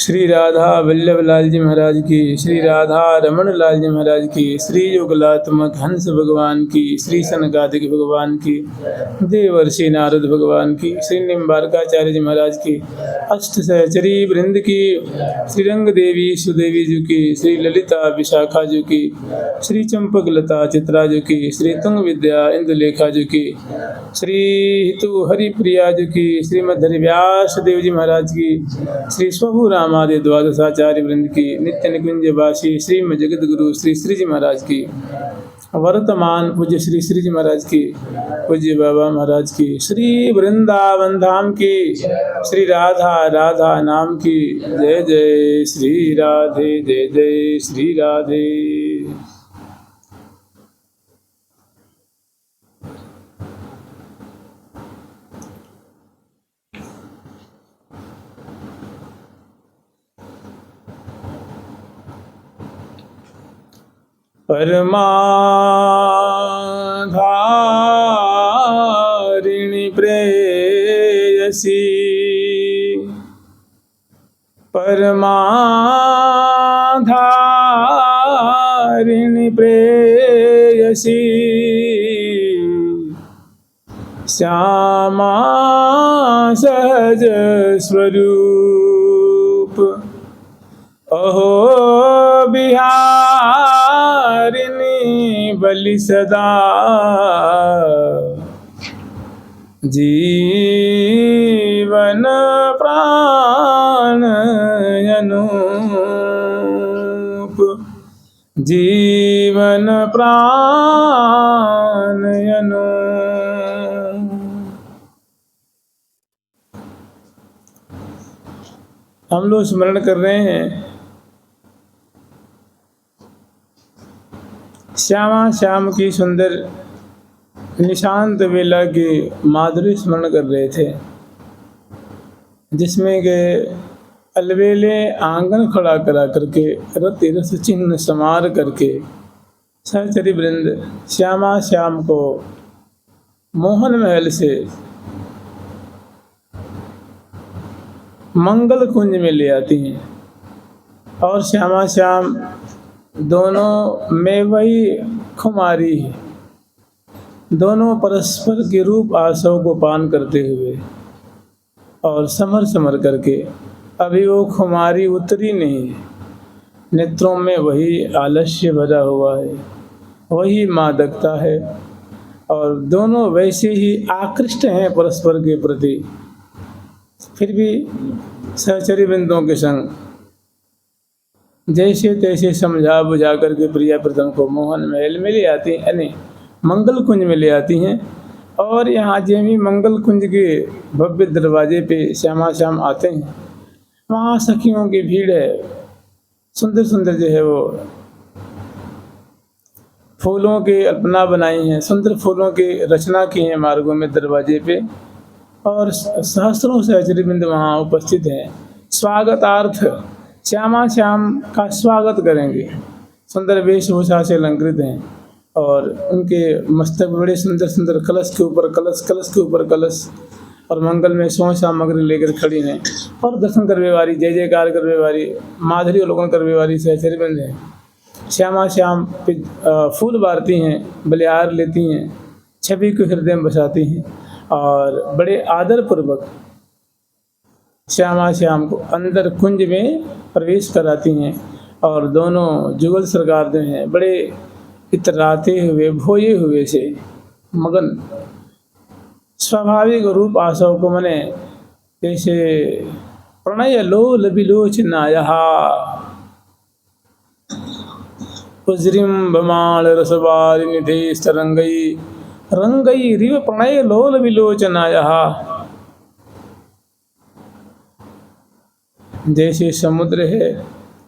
श्री राधा वल्लभ लाल जी महाराज की, श्री राधा रमण लाल जी महाराज की, श्री युगलात्मक हंस भगवान की, श्री सनकादिक भगवान की, देवर्षि नारद भगवान की, श्री निम्बारकाचार्य जी महाराज की, अष्ट सहचरी वृंद की, श्री रंग देवी सुदेवी जी की, श्री ललिता विशाखा जी की, श्री चंपक लता चित्रा जी की, श्री तुंग विद्या इंदुलेखा जी की, श्री हितु हरिप्रिया जी की, श्रीमद हरिव्यास देव जी महाराज की, श्री स्वभु रामादि द्वादशाचार्य वृंद की, नित्य निकुंज वासी श्रीमद जगत गुरु श्री श्री जी महाराज की, वर्तमान पूज्य श्री श्री जी महाराज की, पूज्य बाबा महाराज की, श्री वृंदावन धाम की, श्री राधा राधा नाम की, जय जय श्री राधे, जय जय श्री राधे। परमाधारिणी प्रेयसी, परमाधारिणी प्रेयसी, श्यामा सहज स्वरूप, अहो बिहारिणी बलि सदा, जीवन प्राण अनूप, जीवन प्राण अनूप। हम लोग स्मरण कर रहे हैं श्यामा श्याम की सुंदर निशांत वेला की माधुरी स्मरण कर रहे थे, जिसमें के अलवेले आंगन खड़ा करा करके रति रस चिन्ह समार करके सहचरी वृंद श्यामा श्याम को मोहन महल से मंगल कुंज में ले आती हैं, और श्यामा श्याम दोनों में वही खुमारी है, दोनों परस्पर के रूप आशयों को पान करते हुए और समर समर करके अभी वो खुमारी उतरी नहीं है, नेत्रों में वही आलस्य भरा हुआ है, वही मादकता है, और दोनों वैसे ही आकृष्ट हैं परस्पर के प्रति। फिर भी सहचरी वृंदों के संग जैसे तैसे समझा बुझा करके प्रिया प्रीतम को मोहन महल में ले आती हैं, यानी मंगल कुंज में ले आती हैं। और यहाँ जैमी मंगल कुंज के भव्य दरवाजे पे श्यामा श्याम आते हैं, वहाँ सखियों की भीड़ है, सुंदर सुंदर जो है वो फूलों के अल्पना बनाई हैं, सुंदर फूलों की रचना की हैं मार्गों में दरवाजे पे, और सहस्रों सहचरी वृंद वहाँ उपस्थित हैं। स्वागतार्थ श्यामा श्याम का स्वागत करेंगे, सुंदर वेशभूषा से अलंकृत हैं, और उनके मस्तक बड़े सुंदर सुंदर कलश के ऊपर कलश, कलश के ऊपर कलश, और मंगल में सौ सामग्री लेकर खड़ी हैं, और दर्शन करवे वाली, जय जयकार करवे वाली, माधुरी अवलोकन करवे वाली सहचरी वृंद हैं। श्यामा श्याम पे फूल बारती हैं, बलिहार लेती हैं, छवि को हृदय में बसाती हैं, और बड़े आदर पूर्वक श्यामा श्याम को अंदर कुंज में प्रवेश कराती हैं, और दोनों जुगल सरकार जो हैं बड़े इतराते हुए भोए हुए से मगन, स्वाभाविक रूप आशव को मने जैसे प्रणय लोल विलोचनायः उज्रिम्भमाण रसवारिनिधि स्तरंगई रंगई रिव प्रणय लोल विलोचनायः। जैसे समुद्र है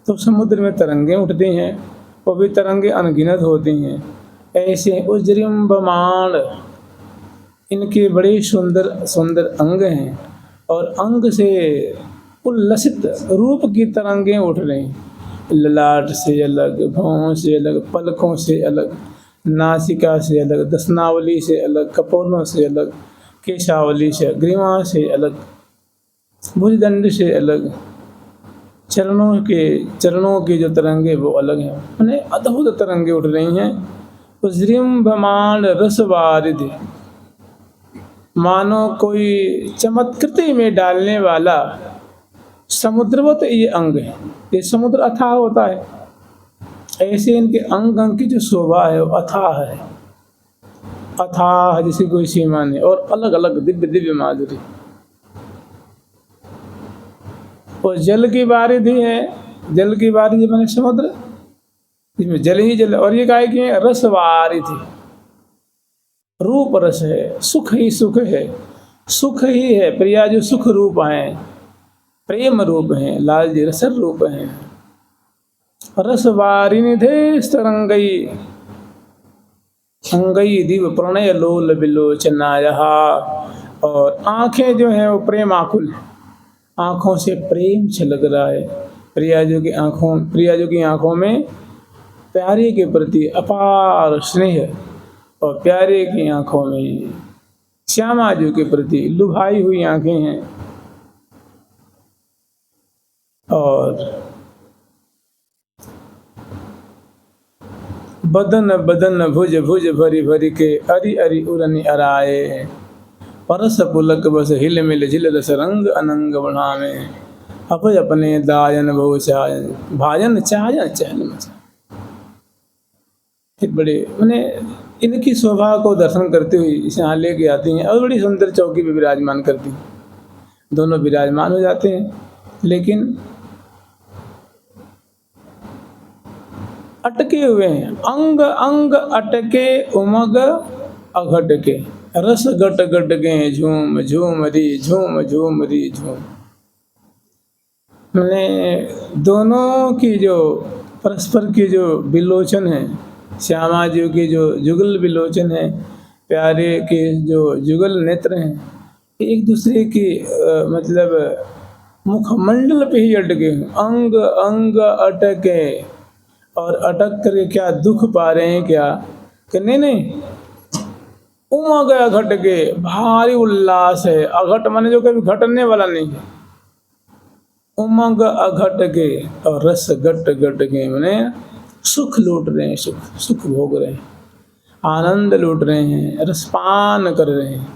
तो समुद्र में तरंगें उठती हैं, वो भी तरंगे अनगिनत होती हैं, ऐसे उज्रिम्भमाण इनके बड़े सुंदर सुंदर अंग हैं, और अंग से उल्लसित रूप की तरंगें उठ रही, ललाट से अलग, भौं से अलग, पलकों से अलग, नासिका से अलग, दसनावली से अलग, कपोलों से अलग, केशावली से, ग्रीवा से अलग, भुजदंड से अलग, चरणों की जो तरंगे वो अलग हैं, मैंने अद्भुत तरंगे उठ रही हैं। उज्रिम्भमाण रसवारिधि, मानो कोई चमत्कृति में डालने वाला समुद्रवत ये अंग है। ये समुद्र अथाह होता है, ऐसे इनके अंग की जो शोभा है वो अथाह है, अथाह जिसकी कोई सीमा नहीं, और अलग अलग दिव्य दिव्य माधुरी। और जल की बारिधि है, जल की बारिधि मैंने समुद्र, इसमें जल ही जल। और ये काय की है रसवारिधि, रूप रस है, सुख ही सुख है, सुख ही है। प्रिया जो सुख रूप हैं, प्रेम रूप हैं, लाल जी रसर रूप हैं। रसवारिनिधे स्तरंगई अंगई दिव प्रणय लोल बिलोचनायहा। और आंखें जो हैं वो प्रेम आकुल, आंखों से प्रेम छलक रहा है। प्रिया जो की आंखों में प्यारे के प्रति अपार स्नेह, और प्यारे की आंखों में श्यामा जी के प्रति लुभाई हुई आंखें हैं। और बदन बदन भुज भुज भरी भरी के अरि अरि उरनि अराए। परस पुलक बस हिल मिल झिल रस रंग अनंग बढ़ावे। अपज अपने दायन बहु चायन भाजन चायन चहल मचा। फिर बड़े मैंने इनकी शोभा को दर्शन करते हुए इसे यहाँ लेके आती हैं और बड़ी सुंदर चौकी पे विराजमान करती हैं। दोनों विराजमान हो जाते हैं, लेकिन अटके हुए हैं। अंग अंग अटके उमग अघट के, रस गट गट के झूम झूम री झूम झूम री झूम। मैंने दोनों की जो परस्पर की जो विलोचन है, श्यामा जी की जो जुगल विलोचन है, प्यारे के जो जुगल नेत्र हैं, एक दूसरे की मतलब मुखमंडल पे ही अटके हैं। अंग अंग अटके, और अटक करके क्या दुख पा रहे हैं क्या, कि नहीं उमग अघट के, भारी उल्लास है। अघट माने जो कभी घटने वाला नहीं है। उमग अघट के और रस गट गट के, माने सुख लूट रहे हैं, सुख सुख भोग रहे हैं, आनंद लूट रहे हैं, रसपान कर रहे हैं।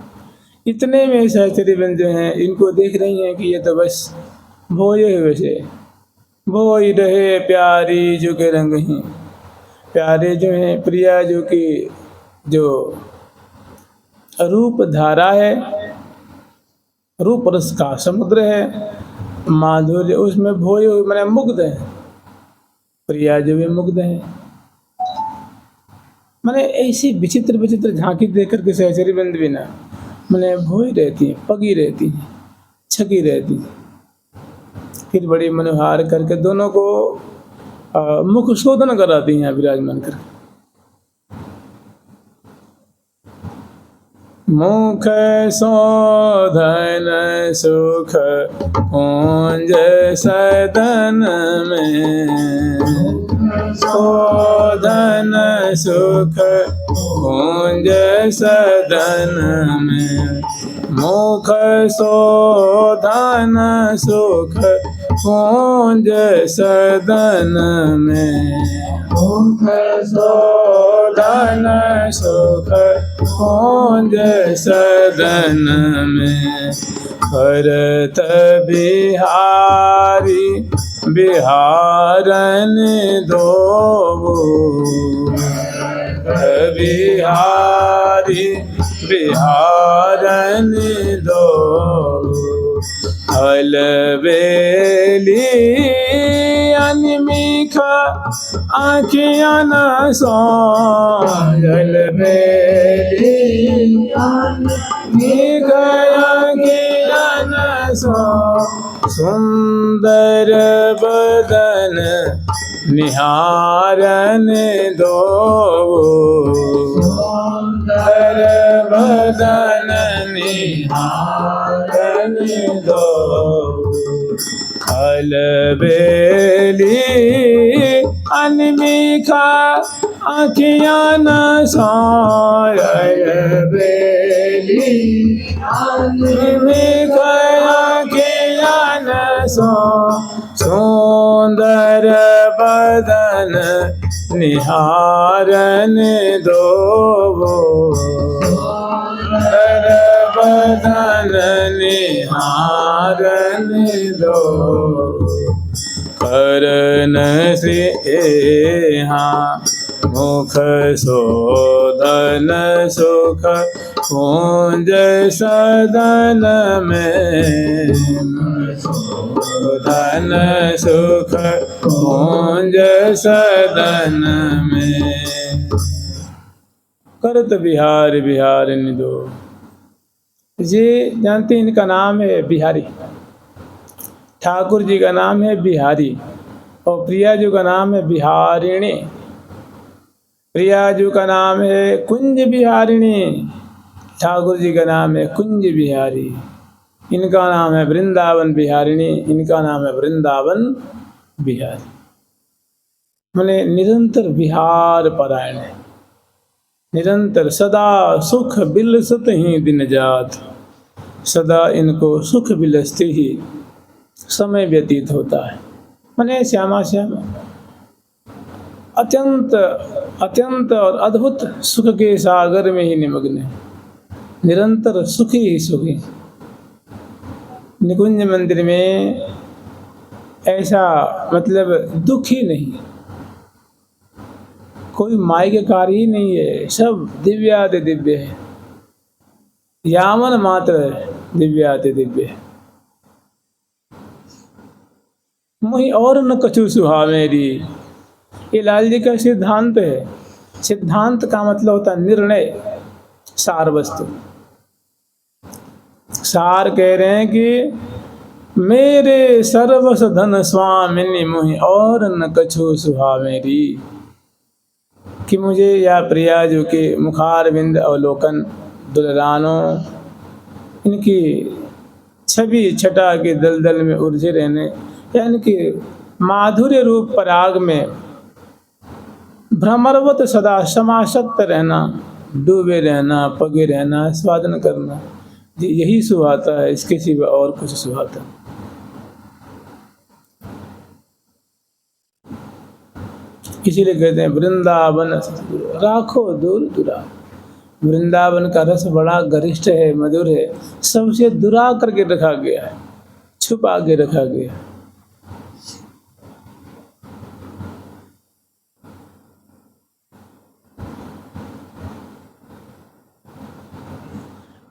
इतने में सहचरीबंद जो हैं इनको देख रही हैं कि ये तो बस भोए हुए से भोई रहे प्यारी जो के रंग ही। प्यारे जो हैं, प्रिया जो की जो रूप धारा है, रूप रस का समुद्र है, माधुर्य उसमें भोए हुए मैंने मुग्ध है। प्रिया जो भी मुग्ध है, मैंने ऐसी विचित्र विचित्र झांकी देख करके सहचरीबंद भी ना मैंने भोई रहती हैं, पगी रहती हैं, छकी रहती हैं। फिर बड़ी मनोहार करके दोनों को मुख शोधन कराती हैं विराजमान करके। मुख शोधन सुख कुंज सदन में, शोधन सुख कुंज सदन में। मुख शोधन सुख कुंज सदन में, मुख शोधन सुख कुंज सदन में। भरत बिहारी बिहारन दो, बिहारी बिहारन दो। अलबेली अनमीखा आँखियाँ न सो, अलबेली अनमीखा आँखियाँ न सो। सुंदर बदन निहारन दो, सुंदर बदन निहारन दो। अलबेली अनमीखा आँखियाँ न सोए, अलबेली अनमीखा आँखियाँ न सो। सुंदर बदन निहारन दो, सुंदर बदन निहारन दो, करन स्नेहा मुख शोधन सुख कुंज सदन में, शोधन सुख कुंज सदन में, करत बिहार बिहार निदो। ये जानते हैं इनका नाम है बिहारी, ठाकुर जी का नाम है बिहारी और प्रिया जी का नाम है बिहारिणी। प्रिया जी का नाम है कुंज बिहारिणी, ठाकुर जी का नाम है कुंज बिहारी। इनका नाम है वृंदावन बिहारिणी, इनका नाम है वृंदावन बिहारी। मैंने निरंतर विहार परायण है, निरंतर सदा सुख बिलसत ही दिन जात, सदा इनको सुख बिलसते ही समय व्यतीत होता है। मैंने श्यामा श्यामा अत्यंत अत्यंत और अद्भुत सुख के सागर में ही निमग्न है, निरंतर सुखी ही सुखी। निकुंज मंदिर में ऐसा मतलब दुख ही नहीं, कोई मायके कार्य ही नहीं है, सब दिव्याति दिव्य है, यामन मात्र है दिव्याति दिव्य है। मुहि और न कछु सुहावेरी, ये लाल जी का सिद्धांत है। सिद्धांत का मतलब होता है निर्णय, सार वस्तु। सार कह रहे हैं कि मेरे सर्वस धन स्वामिनी मुहि और न कछु सुहावेरी, कि मुझे या प्रिया जो के मुखारविंद अवलोकन दुलरानों, इनकी छवि छटा के दलदल में उलझे रहने, यानी कि माधुर्य रूप पराग में भ्रमरवत सदा समासक्त रहना, डूबे रहना, पगे रहना, स्वादन करना, यही सुहाता है, इसके सिवा और कुछ सुहाता। इसीलिए कहते हैं वृंदावन राखो दूर दुरा। वृंदावन का रस बड़ा गरिष्ठ है, मधुर है, सबसे दुरा करके रखा गया है, छुपा के रखा गया है।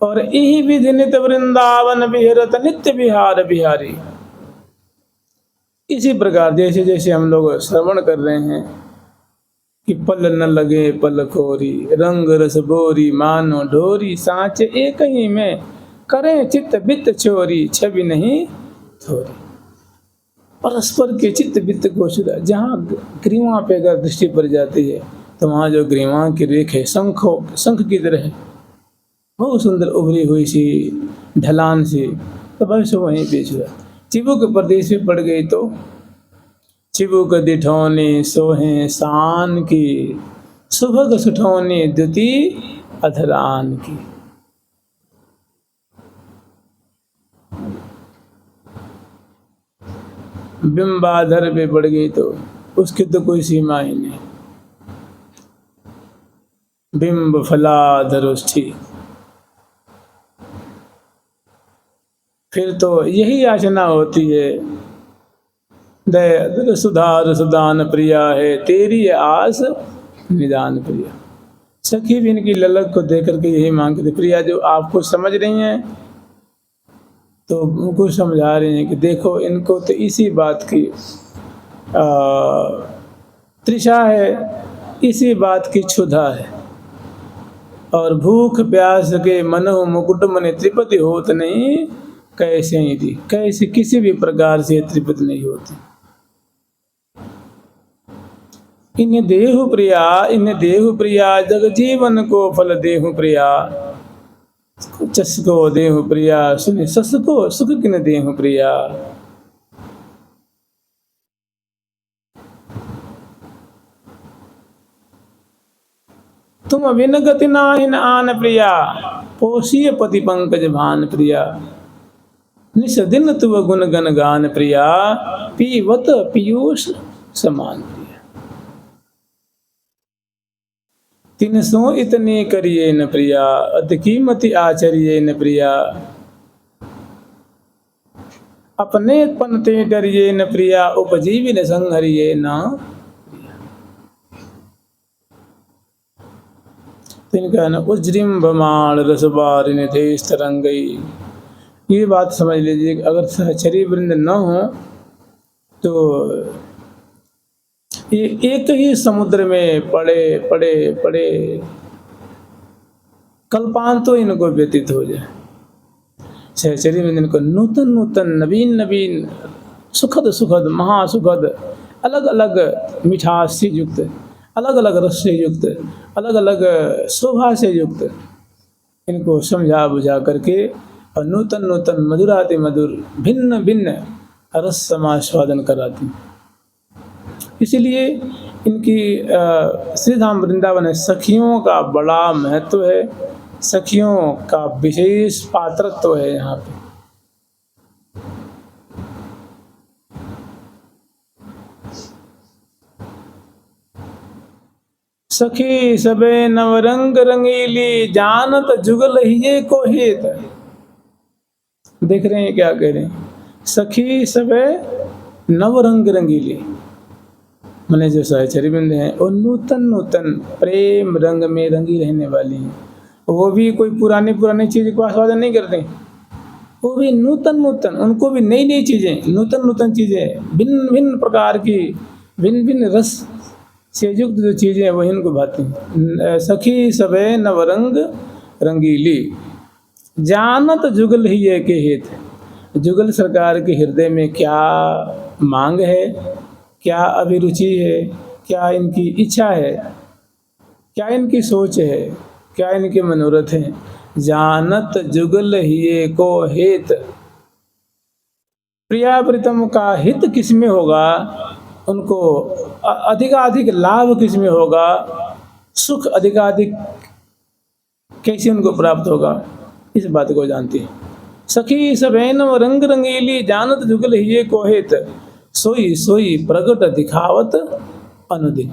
और यही विधि नित वृंदावन विहरत नित्य विहार बिहारी। इसी प्रकार जैसे जैसे हम लोग श्रवण कर रहे हैं कि पल न लगे पल खोरी, रंग रस बोरी मानो ढोरी, सांच एक ही में करें चित्त बित्त छोरी, छवि नहीं थोरी। परस्पर के चित्त बित्त को छुड़ा, जहाँ ग्रीवा पे अगर दृष्टि पड़ जाती है तो वहाँ जो ग्रीवा की रेख है शंख की तरह है, बहुत सुंदर उभरी हुई सी ढलान सी, तो बस वहीं पे छुड़ा। चिबुक प्रदेश में पड़ गई तो चिबुक दिठौनी सोहे शान की, सुभग सुठौनी द्युति अधरान की। बिंबाधर पे पड़ गई तो उसकी तो कोई सीमा ही नहीं। बिंब फलाधरुष्ठी, फिर तो यही याचना होती है, दया सुधार सुदान प्रिया है तेरी आस निदान प्रिया। सखी भी इनकी ललक को देख करके यही मांगती थी, प्रिया जो आपको समझ रही हैं तो उनको समझा रही हैं कि देखो इनको तो इसी बात की तृषा है, इसी बात की क्षुधा है, और भूख प्यास के मनो मुकुट मन त्रिपति होत नहीं, कैसे ही थी, कैसे किसी भी प्रकार से तृप्त नहीं होती। इन्हें देहु प्रिया जग जीवन को फल देहु प्रिया, चस्को देहु प्रिया सुनि ससको सुख किन देहु प्रिया। तुम बिन गति नाहिन आन प्रिया, पोषिय पति पंकज भान प्रिया। निस दिन तुव गुण गण गान प्रिया, पीवत पीयूष समान प्रिया। तिनसो इतने करिए न प्रिया, अत कीमति आचरिए न प्रिया। अपने पनते डरिए न प्रिया, उपजीवी न संहरिए न। तिनका न उज्रिम बमाण रसबार निधेश तरंगई। ये बात समझ लीजिए, अगर सहचरी वृंद न हो तो ये एक ही समुद्र में पड़े पड़े पड़े कल्पांतों इनको व्यतीत हो जाए। सहचरी वृंद इनको नूतन नूतन नवीन नवीन सुखद सुखद महासुखद अलग अलग मिठास से युक्त, अलग अलग रस से युक्त, अलग अलग शोभा से युक्त इनको समझा बुझा करके और नूतन नूतन मधुराति मधुर भिन्न भिन्न रस समास्वादन कराती। इसीलिए इनकी श्रीधाम वृंदावन में सखियों का बड़ा महत्व है, सखियों का विशेष पात्रत्व है यहाँ पे। सखी सबे नवरंग रंगीली, जानत जुगल हिये को हेत। देख रहे हैं क्या कह रहे हैं, सखी सबे नवरंग रंगीली, मैंने जो सहचरी वृंद हैं वो नूतन नूतन प्रेम रंग में रंगी रहने वाली हैं। वो भी कोई पुरानी पुरानी चीज को आस्वादन नहीं करते, वो भी नूतन नूतन, उनको भी नई नई चीजें, नूतन नूतन चीजें, भिन्न भिन्न प्रकार की भिन्न भिन्न रस से युक्त जो चीजें वही इनको भाती हैं। सखी सबे नवरंग रंगीली, जानत जुगल ही है के हित। जुगल सरकार के हृदय में क्या मांग है, क्या अभिरुचि है, क्या इनकी इच्छा है, क्या इनकी सोच है, क्या इनके मनोरथ हैं। जानत जुगल हिये को हित, प्रिया प्रीतम का हित किसमें होगा, उनको अधिकाधिक लाभ किसमें होगा, सुख अधिकाधिक कैसे उनको प्राप्त होगा, इस बात को जानती है। सखी सबैन रंग रंगीली, जानत जुगल हिये को हित। सोई सोई प्रगट दिखावत अनुदिन,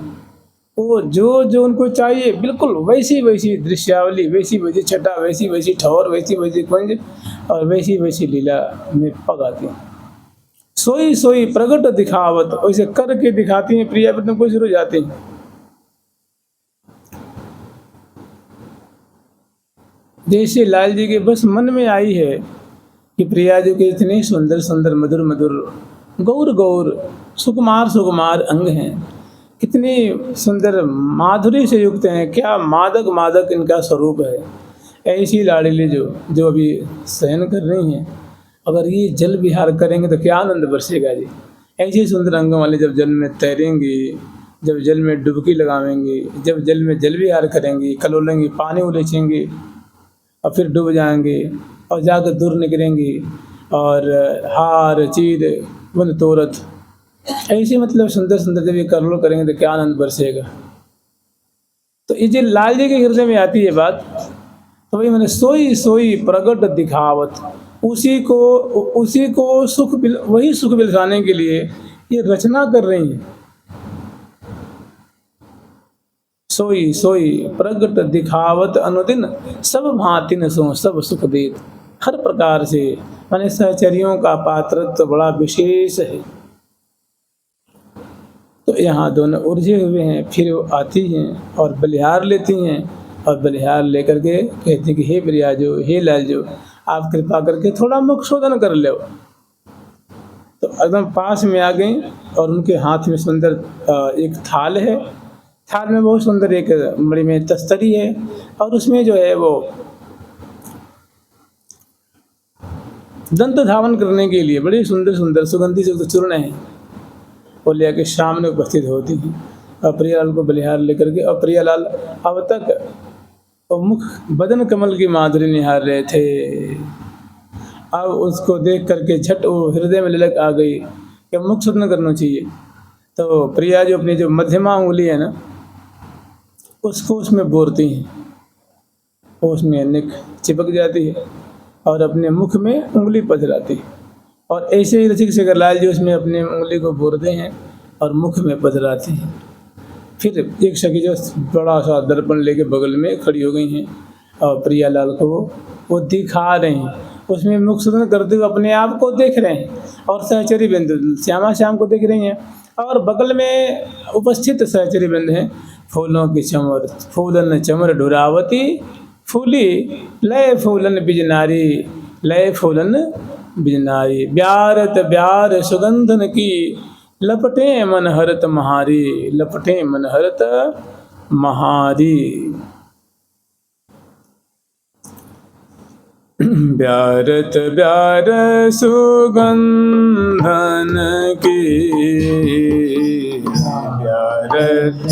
वो जो जो उनको चाहिए बिल्कुल वैसी वैसी दृश्यावली, वैसी वैसी छटा, वैसी वैसी ठौर, वैसी वैसी कुंज और वैसी वैसी लीला में पगाती हैं। सोई सोई प्रगट दिखावत, वैसे करके दिखाती हैं, प्रिया प्रीतम को शुरू जाती हैं। जैसे लाल जी के बस मन में आई है कि प्रिया जी के इतने सुंदर सुंदर मधुर मधुर गौर गौर सुकुमार सुकुमार अंग हैं, कितनी सुंदर माधुरी से युक्त हैं, क्या मादक मादक इनका स्वरूप है। ऐसी लाड़िली जो अभी सहन कर रही हैं, अगर ये जल विहार करेंगे तो क्या आनंद बरसेगा जी। ऐसे सुंदर अंगों वाले जब जल में तैरेंगी, जब जल में डुबकी लगावेंगी, जब जल में जल विहार करेंगी, कलोलेंगी, पानी उलीचेंगी और फिर डूब जाएंगे और जाकर दूर निकलेंगी और हार चीर वन तोरत, ऐसे मतलब सुंदर सुंदर जब ये करोल करेंगे तो क्या आनंद बरसेगा। तो ये जो लाल जी के हृदय में आती है बात, तो वही मैंने सोई सोई प्रगट दिखावत, उसी को सुख वही सुख बिलसाने के लिए ये रचना कर रही हैं। सोई सोई प्रगट दिखावत अनुदिन, सब भांति न सो सब सुख देत। हर प्रकार से मैंने सहचरियों का पात्रत्व तो बड़ा विशेष है। तो यहाँ दोनों उलझे हुए हैं, फिर वो आती हैं और बलिहार लेती हैं और बलिहार लेकर के कहती हैं कि हे प्रियाजो, हे लालजो, आप कृपा करके थोड़ा मुख शोधन कर लो। तो एकदम पास में आ गई और उनके हाथ में सुंदर एक थाल है, थाल में बहुत सुंदर एक बड़ी में तस्तरी है और उसमें जो है वो दंत धावन करने के लिए बड़ी सुंदर सुंदर सुगंधी से चूर्ण है, वो ले आके सामने उपस्थित होती हैं। और प्रियालाल को बलिहार लेकर के, और प्रियालाल अब तक मुख बदन कमल की माधुरी निहार रहे थे, अब उसको देख करके झट वो हृदय में ललक आ गई कि मुख शोधन करना चाहिए। तो प्रिया जो अपनी जो मध्यमा उंगली है ना, उसको उसमें बोरती हैं, वो उसमें निक चिपक जाती है और अपने मुख में उंगली पथराती है। और ऐसे ही रसिक शेखर लाल जी उसमें अपने उंगली को बोरते हैं और मुख में पधराते हैं। फिर एक सखी जो बड़ा सा दर्पण लेके बगल में खड़ी हो गई हैं और प्रियालाल को वो दिखा रहे हैं, उसमें मुख शोधन करते हुए अपने आप को देख रहे हैं और सहचरी बिंदु श्यामा श्याम को देख रही हैं। और बगल में उपस्थित सहचरी बिंदु हैं, फूलों की चमर फूलन चमर ढुरावती फूली लय फूलन बिजनारी लय फूलन बिजनारी ब्यारत ब्यार सुगंधन की लपटे मन हरत महारी लपटे मन हरत महारी। ब्यारत ब्यार सुगंधन की ब्यारत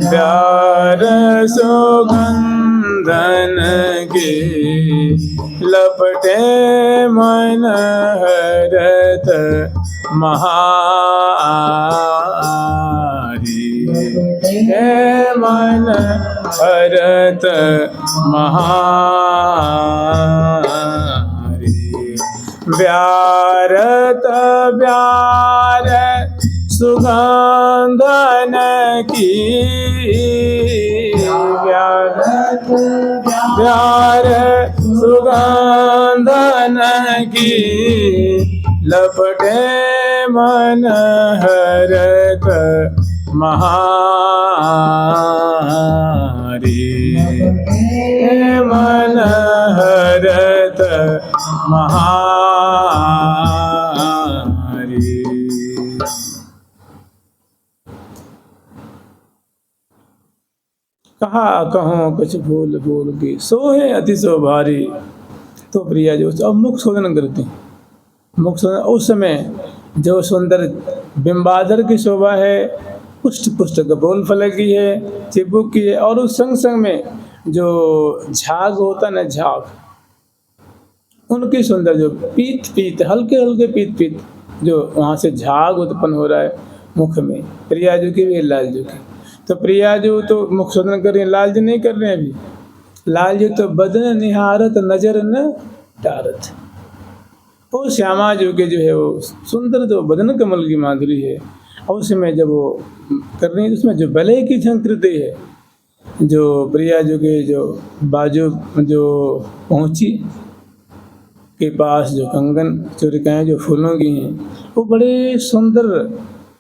ब्यार सुगंधन की लपटे मन हरत महारी मन हरत महारी। ब्यारत ब्यार सुगंधन की ब्यारत ब्यार सुगंधन की लपटे मन हरत महारी मन हरत महारी। कहा कहूँ कुछ भूल भूल की सोहे अति सो भारी। तो प्रिया जो अब मुख शोधन करते हैं, मुख शोधन उस समय जो सुंदर बिंबादर की शोभा है, पुष्ट पुष्ट कपोल फलक की है, चिबुक की है, और उस संग संग में जो झाग होता ना झाग, उनकी सुंदर जो पीत पीत हल्के हल्के पीत पीत जो वहाँ से झाग उत्पन्न हो रहा है मुख में, प्रियाजू की भी लालजू की। तो प्रियाजू तो मुख शोधन कर रही है, लालजू नहीं कर रहे हैं अभी। लालजू तो बदन निहारत नजर न टारत। वो श्यामा जो के जो है वो सुंदर जो बदन कमल की माधुरी है, और उसमें जब वो कर रही है उसमें जो बलय की झंकृति है, जो प्रिया जो के जो बाजू जो पहुँची के पास जो कंगन चोरिकाएँ जो फूलों की हैं वो बड़े सुंदर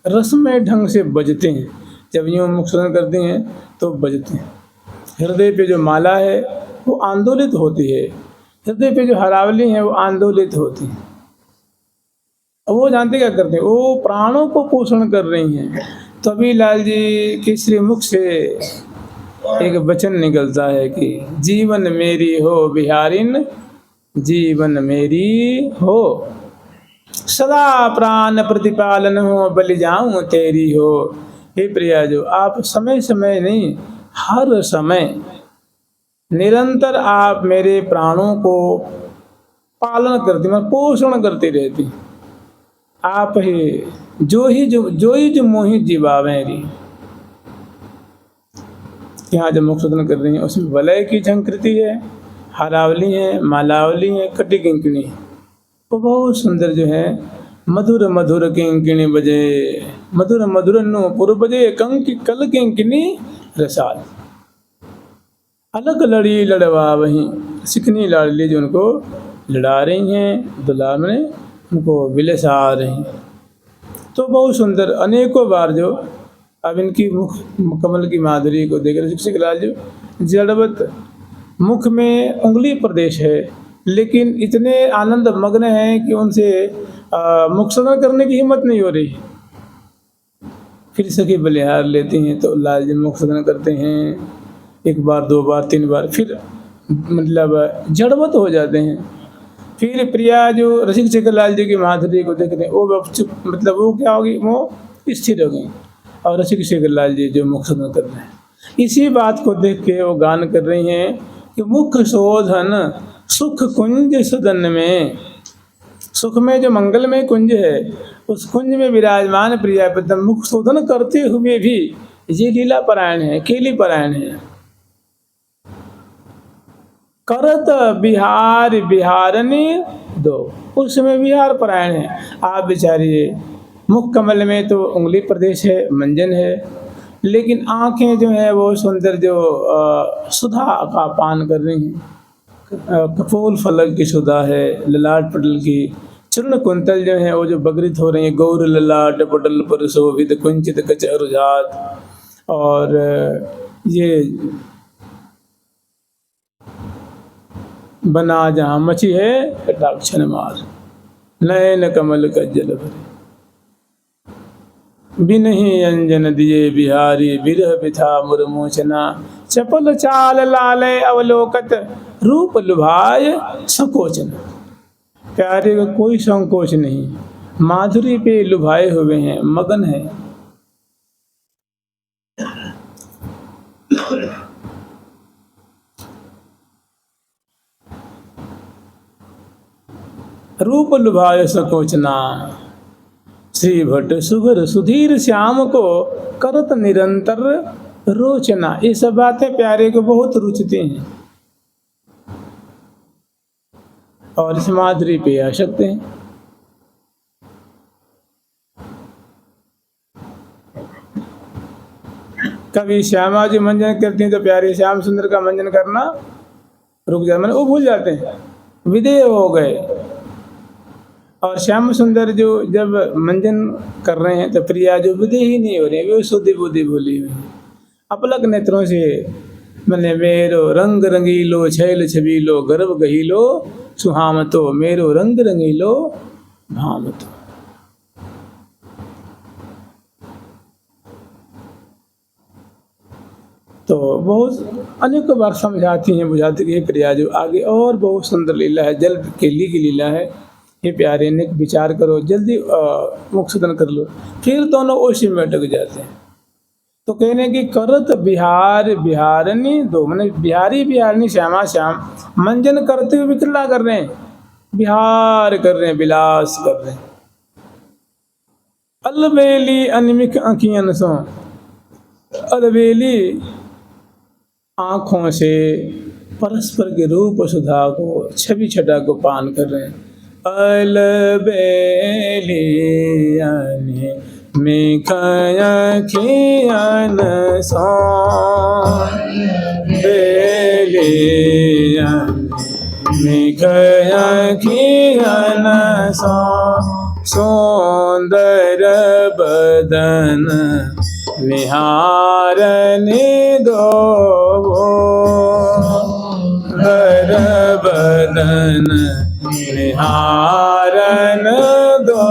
रसमय ढंग से बजते हैं। जब यूँ मुख शोधन करते हैं तो बजते हैं। हृदय पे जो माला है वो आंदोलित होती है, हृदय पे जो हरावली है वो आंदोलित होती है। अब वो जानते क्या करते हैं, वो प्राणों को पोषण कर रही हैं। तभी लाल जी के श्री मुख से एक वचन निकलता है कि जीवन मेरी हो बिहारिन जीवन मेरी हो, सदा प्राण प्रतिपालन हो बलि जाऊं तेरी हो। हे प्रिया जो आप समय समय नहीं हर समय निरंतर आप मेरे प्राणों को पालन करती, मैं पोषण करती रहती। आप ही जो मोहि जीवावेरी। यहाँ जब मुख शोधन कर रही है उसमें वलय की झंकृति है, हरावली है, मालावली है, कटी किंकिणी। वो बहुत सुंदर जो है मधुर मधुर किंकिणी बजे मधुर मधुर नूपुर बजे कंकी कल किंकिणी रसाल। अलग लड़ी लड़वा वहीं सिकनी लाडली जो उनको लड़ा रही हैं, दुला में उनको विलसा रही हैं। तो बहुत सुंदर अनेकों बार जो अब इनकी मुख कमल की माधुरी को देख रहे शिक्षक लाल जो जड़वत मुख में उंगली प्रदेश है, लेकिन इतने आनंद मग्न हैं कि उनसे मुख शोधन करने की हिम्मत नहीं हो रही। फिर सखी बलिहार लेती हैं तो लाल जी मुख शोधन करते हैं, एक बार दो बार तीन बार, फिर मतलब जड़वत हो जाते हैं। फिर प्रिया जो रसिक शेखर लाल जी की माधुरी को देखते हैं वो चुप, मतलब वो क्या होगी, वो स्थिर हो गई। और रसिक शेखर लाल जी जो मुख शोधन कर रहे हैं, इसी बात को देख के वो गान कर रही हैं कि मुख शोधन सुख कुंज सदन में। सुख में जो मंगलमय कुंज है उस कुंज में विराजमान प्रिया पदम मुख शोधन करते हुए भी ये लीला परायण है, केली परायण है। करत बिहार बिहारनी दो, उस समय विहार परायण है। आप बेचारिए मुख कमल में तो उंगली प्रदेश है, मंजन है, लेकिन आंखें जो है वो सुंदर जो सुधा का पान कर रही हैं। कपोल फलक की सुधा है, ललाट पटल की, चरण कुंतल जो है वो जो बगरित हो रही है, गौर ललाट पटल पर शोभित कुंचित कचरु जात। और ये बना जहाँ मची है कटाक्षण मार, नयन कमल कज्जल भरे, बिनहि अंजन दिए बिहारी, विरह बिथा मुरमोचना, चपल चाल लालय अवलोकत, रूप लुभाय संकोचन। प्यारे का कोई संकोच नहीं, माधुरी पे लुभाए हुए हैं, मगन है। रूप लुभाय संकोचना, श्री भट्ट सुगर सुधीर श्याम को करत निरंतर रोचना। ये सब बातें प्यारे को बहुत रुचती हैं और इस माधुरी पे आ सकते हैं। कभी श्यामा जी मंजन करती हैं तो प्यारे श्याम सुंदर का मंजन करना रुक जाते, मैंने वो भूल जाते हैं, विदेह हो गए। और श्याम सुंदर जो जब मंजन कर रहे हैं तो प्रिया जो विदेह ही नहीं हो रही है, वो शुद्धि बुद्धि भूली हुई है। अपलक नेत्रों से मैंने मेरो रंग रंगीलो, छैल छबीलो, गर्भ गहीलो, सुहामतो, मेरो रंग रंगीलो भामतो। तो बहुत अनेकों बार समझाती हैं, बुझाती कि प्रिया जो आगे और बहुत सुंदर लीला है, जल केली की लीला है, ये प्यारे ने विचार करो, जल्दी मुख सदन कर लो। फिर दोनों उसी में अटक जाते हैं। तो कहने की करत बिहार बिहारनी दो, मैंने बिहारी बिहारनी श्यामा श्याम मंजन करते हुए विकला कर रहे हैं, बिहार कर रहे हैं, विलास कर रहे हैं। अलबेली अनिमिक आँखियन सो, अलबेली आँखों से परस्पर के रूप सुधा को, छवि छटा को पान कर रहे हैं। अलबेली अनिमिक आँखियन सो, बेली अनिमिक आँखियन सो, सुंदर बदन निहारने दो, सुंदर बदन निहारन दो,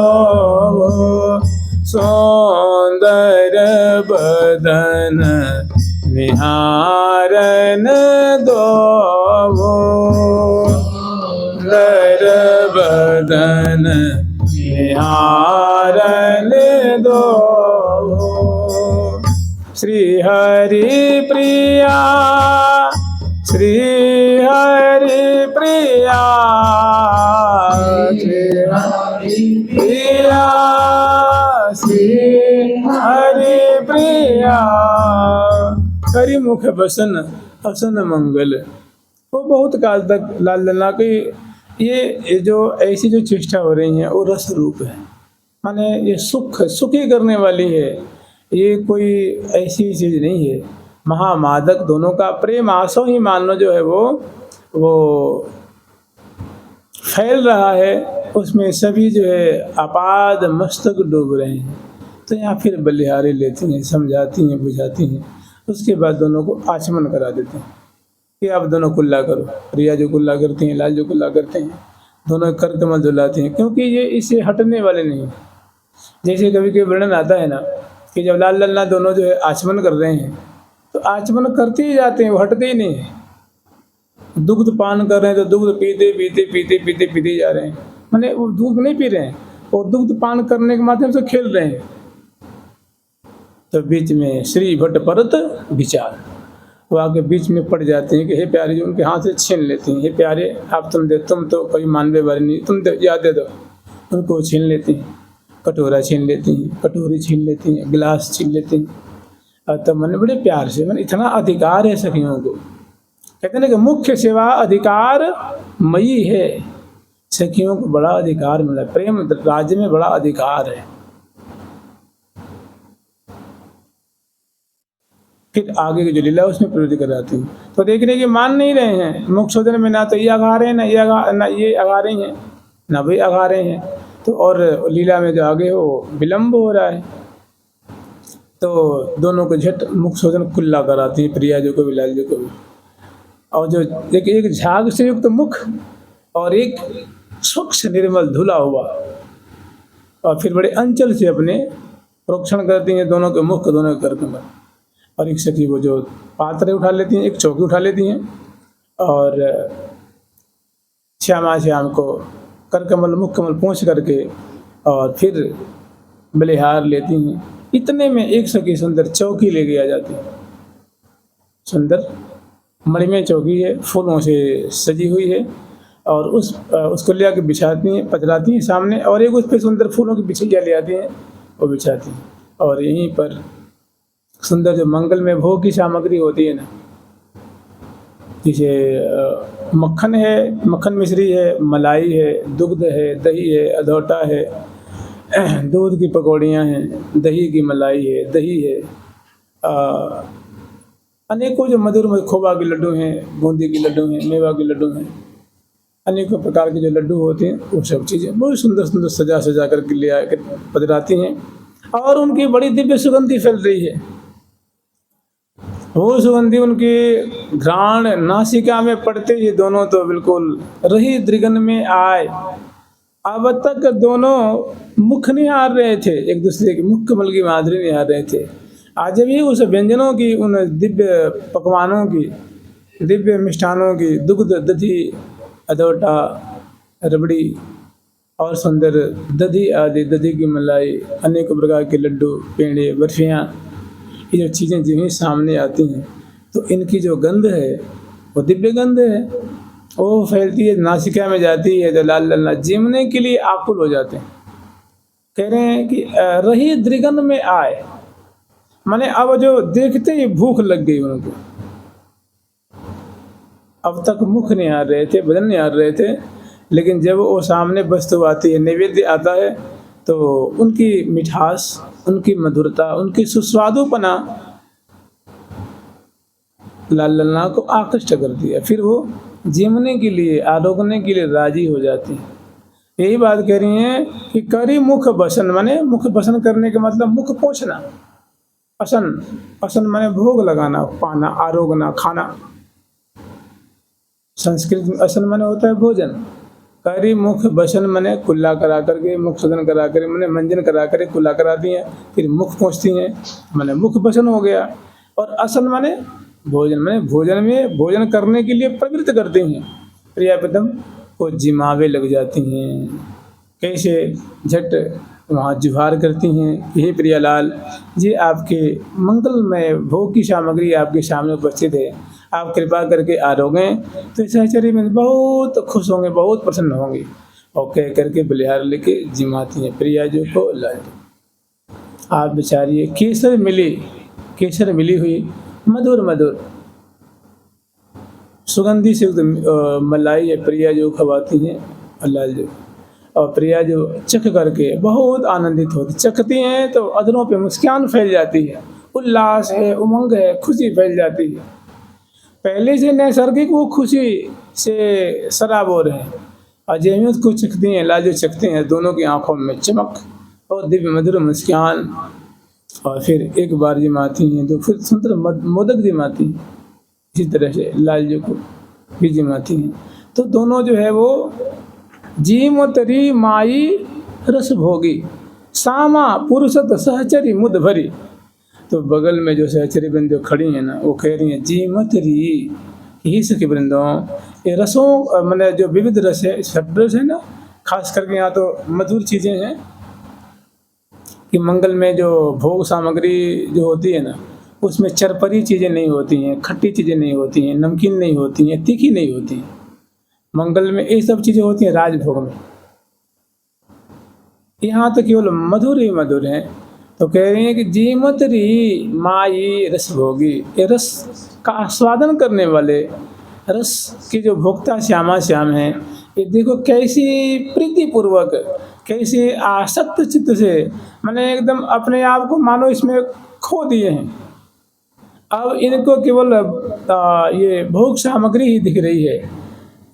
सुंदर बदन निहारन दो, सुंदर बदन निहारन दो। श्री हरि प्रिया, श्री हरि प्रिया, श्री हरि प्रिया, श्री हरि प्रिया, हरि मुख बसन हसन मंगल। वो बहुत काल तक लाल लला की ये जो ऐसी जो चेष्टा हो रही है वो रस रूप है, माने ये सुखी करने वाली है, ये कोई ऐसी चीज नहीं है। महामादक दोनों का प्रेम आसो ही मानो जो है वो फैल रहा है, उसमें सभी जो है अपाद मस्तक डूब रहे हैं। तो यहाँ फिर बलिहारी लेती हैं, समझाती हैं, बुझाती हैं, उसके बाद दोनों को आचमन करा देते हैं कि आप दोनों कुल्ला करो। प्रिया जो कुल्ला करती हैं, लाल जो कुल्ला करते हैं, दोनों कर कमल धुलाते हैं, क्योंकि ये इससे हटने वाले नहीं। जैसे कभी कभी वर्णन आता है ना कि जब लाल लल्ला दोनों जो है आचमन कर रहे हैं तो आचमन करते ही जाते हैं, वो हटते ही नहीं है। दुग्ध पान कर रहे हैं तो दुग्ध पीते पीते पीते पीते पीते जा रहे हैं, माने वो दूध नहीं पी रहे हैं, वो दुग्ध पान करने के माध्यम से खेल रहे हैं। तो बीच में श्री भट्ट परत विचार, वो आके बीच में पड़ जाते हैं कि हे प्यारे, जो उनके हाथ से छीन लेती हैं, हे प्यारे आप तुम तो कोई मानवे वाले नहीं, तुम तो याद दे दो। उनको छीन लेती हैं, कटोरा छीन लेती हैं, कटोरी छीन लेती हैं, गिलास छीन लेती हैं। और तब मैंने बड़े प्यार से, मैंने इतना अधिकार है सखियों को, कहते हैं कि मुख्य सेवा अधिकार मयी है, सखियों को बड़ा अधिकार मिला, प्रेम राज्य में बड़ा अधिकार है। फिर आगे की जो लीला है उसमें प्रवृत्ति कराती है। तो देखने की मान नहीं रहे हैं, मुख शोधन में ना तो ये अघा रहे हैं, ना ये अघा रही हैं, ना वे अघा रहे हैं। तो और लीला में जो आगे हो विलम्ब हो रहा है, तो दोनों को झट मुख शोधन कुल्ला कराती है, प्रिया जो को भी लाल जो को भी। और जो एक झाग से युक्त मुख और एक स्वच्छ निर्मल धुला हुआ, और फिर बड़े अंचल से अपने प्रोक्षण करती हैं दोनों के मुख, दोनों के करकमल। और एक सखी वो जो पात्र उठा लेती हैं, एक चौकी उठा लेती हैं, और श्यामा श्याम को करकमल मुख कमल पहुँच करके और फिर बलिहार लेती हैं। इतने में एक सखी सुंदर चौकी ले गई आ जाती है। सुंदर मणिमय चौकी है, फूलों से सजी हुई है, और उसको ले आके बिछाती हैं, पचराती हैं सामने, और एक उस पर सुंदर फूलों की बिछैया ले आती हैं, वो बिछाती हैं। और यहीं पर सुंदर जो मंगल में भोग की सामग्री होती है ना, जैसे मक्खन है, मक्खन मिश्री है, मलाई है, दुग्ध है, दही है, अधौटा है, दूध की पकौड़ियाँ हैं, दही की मलाई है, दही है, अनेकों जो मधुर खोवा के लड्डू हैं, बूंदी के लड्डू हैं, मेवा के लड्डू हैं, अनेकों प्रकार के जो लड्डू होते हैं, वो सब चीज़ें बहुत सुंदर सुंदर सजा सजा करके ले आकर पधराती हैं। और उनकी बड़ी दिव्य सुगंधी फैल रही है। वो सुगंधी उनकी घ्राण नासिका में पड़ते ही दोनों तो बिल्कुल रही द्रिगन में आए। अब तक दोनों मुख निहार रहे थे, एक दूसरे के मुख कमल की माधुरी निहार रहे थे। आज भी उस व्यंजनों की, उन दिव्य पकवानों की, दिव्य मिष्ठानों की, दुग्ध, दधी, अधौटा, रबड़ी और सुंदर दधी आदि, दधी की मलाई, अनेक प्रकार के लड्डू, पेड़े, बर्फियाँ, ये जो चीज़ें जिन्हें सामने आती हैं, तो इनकी जो गंध है वो दिव्य गंध है, वो फैलती है, नासिका में जाती है, तो लाल लाल जीमने के लिए आकुल हो जाते हैं। कह रहे हैं कि रही द्रिगन में आए, माने अब जो देखते ही भूख लग गई उनको। अब तक मुख निहार रहे थे, बदन निहार रहे थे, लेकिन जब वो सामने वस्तु आती है, नैवेद्य आता है, तो उनकी मिठास, उनकी मधुरता, उनकी सुस्वादुपना लाल ललना को आकृष्ट कर दिया। फिर वो जीमने के लिए, आरोगने के लिए राजी हो जाती हैं। यही बात कह रही हैं कि करी मुख बसन, माने मुख बसन करने का मतलब मुख पोंछना, असन, असन माने भोग लगाना, पाना, आरोगना, खाना। संस्कृत में असन माने होता है भोजन। करी मुख बसन माने कुल्ला करा करके, मुख सदन करा कर, माने मंजन करा कर कुल्ला कराती हैं, फिर मुख पहुँचती हैं, माने मुख बसन हो गया। और असन माने भोजन, माने भोजन में भोजन करने के लिए प्रवृत्त करते हैं। प्रियापदम को जिमावे लग जाती हैं, कैसे झट वहाँ जुहार करती हैं, हे प्रियालाल जी, आपके मंगलमय भोग की सामग्री आपके सामने उपस्थित है, आप कृपा करके आरोगें तो सहचरी में बहुत खुश होंगे, बहुत प्रसन्न होंगे। और कह करके बलिहार लेके जिमाती हैं प्रिया जो को लाल। आप बेचारी केसर मिली हुई मधुर मधुर सुगंधी से मलाई है, प्रिया जो खवाती हैं लाल जो। और प्रिया जो चख करके बहुत आनंदित होती, चखती हैं तो अधरों पे मुस्कान फैल जाती है, उल्लास है, उमंग है, खुशी फैल जाती है। पहले से नैसर्गिक वो खुशी से सराबोर है। और जैसे उसको चखती हैं, लाजो चखते हैं, दोनों की आंखों में चमक और दिव्य मधुर मुस्कान। और फिर एक बार जिमाती हैं तो फिर सुंदर मोदक जिमाती हैं, इसी तरह से लालजू को भी जिमाती हैं। तो दोनों जो है वो जीमतरी माई रस भोगी, सामा पुरुषत सहचरी मुद भरी। तो बगल में जो सहचरी बंद जो खड़ी हैं ना, वो कह रही हैं जीमतरी, ही सखी वृंदों, ये रसों मैंने जो विविध रस है, सब रस है ना, खास करके यहाँ तो मधुर चीज़ें हैं कि मंगल में जो भोग सामग्री जो होती है ना, उसमें चरपरी चीज़ें नहीं होती हैं, खट्टी चीज़ें नहीं होती हैं, नमकीन नहीं होती हैं, तीखी नहीं होती हैं। मंगल में ये सब चीज़ें होती हैं राजभोग में। यहाँ तो केवल मधुर ही मधुर हैं। तो कह रही हैं कि जीमतरी माई रस भोगी, ये रस का आस्वादन करने वाले, रस की जो भोक्ता श्यामा श्याम हैं, ये देखो कैसी प्रीति पूर्वक, कैसी आसक्त चित्त से, मैंने एकदम अपने आप को मानो इसमें खो दिए हैं। अब इनको केवल ये भोग सामग्री ही दिख रही है,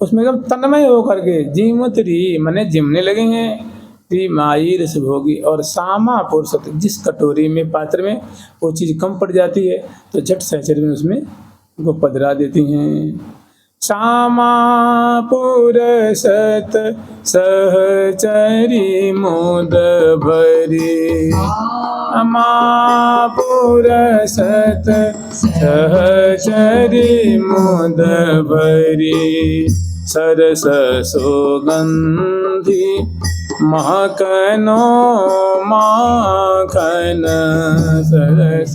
उसमें एकदम तन्मय होकर के जीमत री मने जिमने लगे हैं। री माई रस भोगी और सामा पुरुषत, जिस कटोरी में पात्र में वो चीज़ कम पड़ जाती है तो झट सहचर में उसमें वो पधरा देती हैं। सामा पुरसत सहचरी मोद भरी, अमा पुरसत सहचरी मोद भरी, सरस सुगंधि महकनो माखन, सरस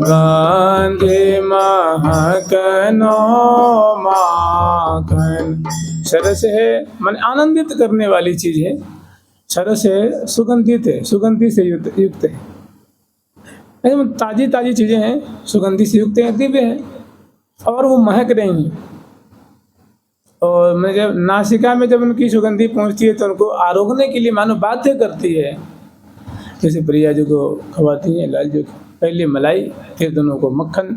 गंधि महकनो माखन। सरस है मन आनंदित करने वाली चीज है, सरस है सुगंधित है, सुगंधि से युक्त है, एकदम ताजी ताजी चीजें हैं, सुगंधि से युक्त हैं, दिव्य है और वो महक रही हैं। और मैं जब नासिका में जब उनकी सुगंधि पहुंचती है तो उनको आरोगने के लिए मानो बाध्य करती है। जैसे प्रिया जी को खवाती हैं लाल जी को, पहले मलाई फिर दोनों को मक्खन,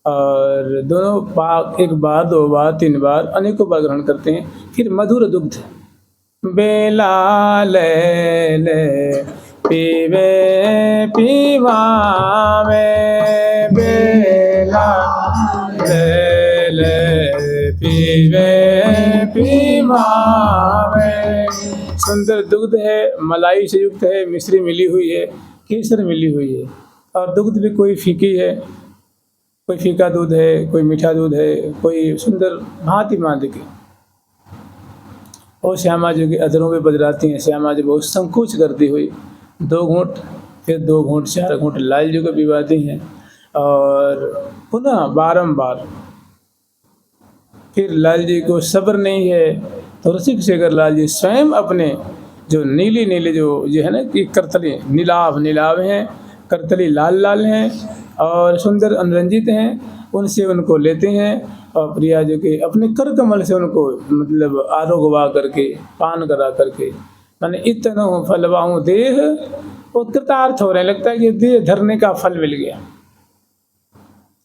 और दोनों बार, एक बार दो बार तीन बार अनेकों बार ग्रहण करते हैं। फिर मधुर दुग्ध बेला ले ले पीवे पीवावे, बेला ले ले पीवे पीवावे। सुंदर दुग्ध है, मलाई से युक्त है, मिश्री मिली हुई है, केसर मिली हुई है, और दुग्ध भी कोई फीकी है, कोई फीका दूध है, कोई मीठा दूध है, कोई सुंदर भांति भांति के। और श्यामा जी के अधरों में बदलाती हैं। श्यामा जी बहुत संकोच करती हुई 2 घूंट, फिर 2 घूंट 4 घूंट लाल जी को पिवाती हैं, और पुनः बारंबार। फिर लाल जी को सब्र नहीं है तो रसिक शेखर लाल जी स्वयं अपने जो नीली नीली जो ये है ना कि करतली नीलाभ नीलाभ हैं, करतली लाल लाल हैं और सुंदर अनुरंजित हैं, उनसे उनको लेते हैं और प्रिया जी के अपने कर कमल से उनको मतलब आरोगवा करके पान करा करके, मैंने इतना फलवाऊँ देह, वो कृतार्थ हो रहे, लगता है कि देह धरने का फल मिल गया।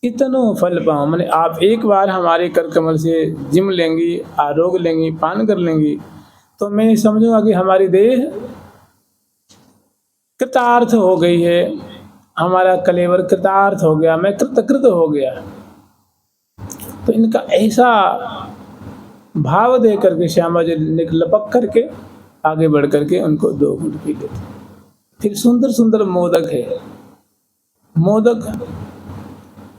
इतनो फल पाओ, मैंने आप एक बार हमारे कर कमल से जिम लेंगी, आरोग लेंगी, पान कर लेंगी, तो मैं समझूंगा कि हमारी देह कृतार्थ हो गई है, हमारा कलेवर कृतार्थ हो गया, मैं कृतकृत हो गया। तो इनका ऐसा भाव दे करके श्यामा जी लपक करके आगे बढ़ करके उनको 2 घूंट पी लेते। फिर सुंदर सुंदर मोदक है, मोदक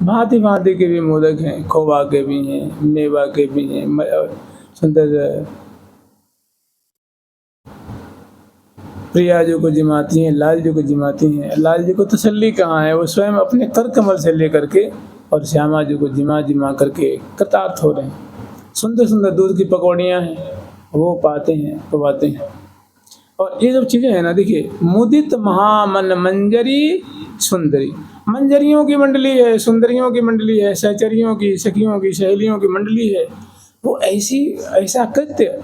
भांति भांति के भी मोदक हैं, खोवा के भी हैं, मेवा के भी हैं, सुंदर प्रिया जी को जिमाती हैं, लाल जी को जिमाती हैं। लाल जी को तसल्ली कहाँ है, वो स्वयं अपने कर कमल से लेकर के और श्यामा जी को जिमा जिमा करके कृतार्थ हो रहे हैं। सुंदर सुंदर दूध की पकौड़ियाँ हैं, वो पाते हैं, पवाते हैं। और ये सब चीज़ें हैं ना, देखिए मुदित महामन मंजरी सुंदरी, मंजरियों की मंडली है, सुंदरियों की मंडली है, सहचरियों की, सखियों की, सहेलियों की मंडली है। वो ऐसा कृत्य,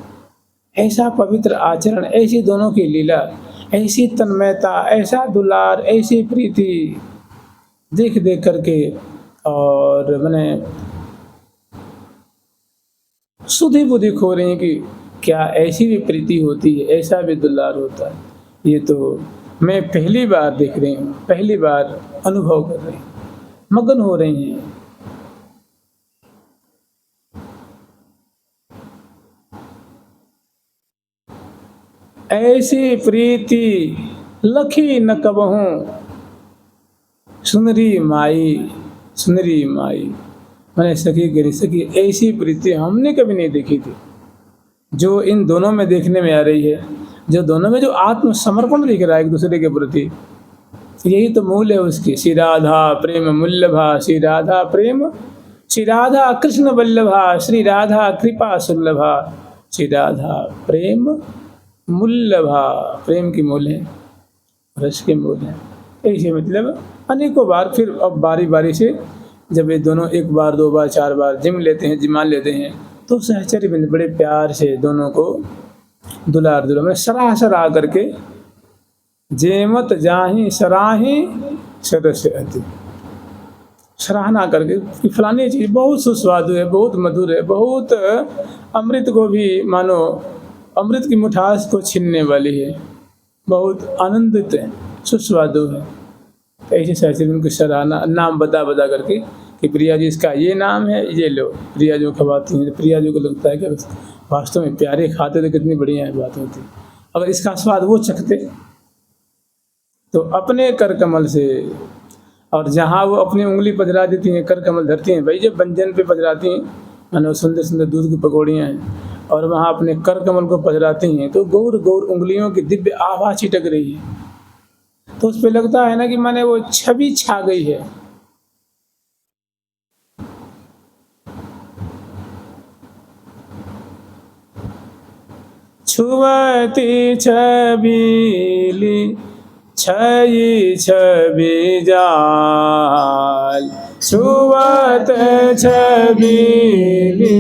ऐसा पवित्र आचरण, ऐसी दोनों की लीला, ऐसी तन्मयता, ऐसा दुलार, ऐसी प्रीति देख देख करके, और मैंने सुधी बुद्धि खो रही है कि क्या ऐसी भी प्रीति होती है, ऐसा भी दुलार होता है। ये तो मैं पहली बार देख रही हूँ, पहली बार अनुभव कर रही हूँ, मगन हो रही हैं। ऐसी प्रीति लखी न कबहूँ, सुनरी माई, सुनरी माई। मैंने सखी गिरी सखी, ऐसी प्रीति हमने कभी नहीं देखी थी जो इन दोनों में देखने में आ रही है, जो दोनों में जो आत्मसमर्पण दिख रहा है एक दूसरे के प्रति, यही तो मूल है उसकी। श्री राधा प्रेम मूल्यभा, श्री राधा प्रेम, श्री राधा कृष्ण वल्लभा, श्री राधा कृपा सुलभा, श्री राधा प्रेम मूल्यभा। प्रेम की मूल है, रस के मूल है। ऐसे मतलब अनेकों बार, फिर अब बारी बारी से जब ये दोनों 1 बार 2 बार 4 बार जिम लेते हैं, जिमा लेते हैं, तो सहचरी बिंद बड़े प्यार से दोनों को दुलार दुलार में सरासर आ करके जेमत जाही सराही सरस अति, सराहना करके कि फलानी चीज़ बहुत सुस्वादु है, बहुत मधुर है, बहुत अमृत को भी मानो अमृत की मिठास को छीनने वाली है, बहुत आनंदित है, सुस्वादु है। तो ऐसे सहचरी उनकी सराहना नाम बता बता करके कि प्रिया जी इसका ये नाम है, ये लो। प्रिया जी खवाती हैं तो प्रिया जी को लगता है कि वास्तव में प्यारे खाते तो कितनी बढ़िया बात होती। अगर इसका स्वाद वो चखते तो अपने कर कमल से, और जहाँ वो अपनी उंगली पधरा देती हैं, कर कमल धरती हैं, भाई जब व्यंजन पे पधराती हैं मानो सुंदर सुंदर दूध की पकौड़ियाँ हैं, और वहाँ अपने कर कमल को पधराती हैं तो गौर गौर उंगलियों की दिव्य आभा छिटक रही है। तो उस पर लगता है ना कि माने वो छवि छा गई है। छुवती छबीली छई छबी जाल, छुवत छबीली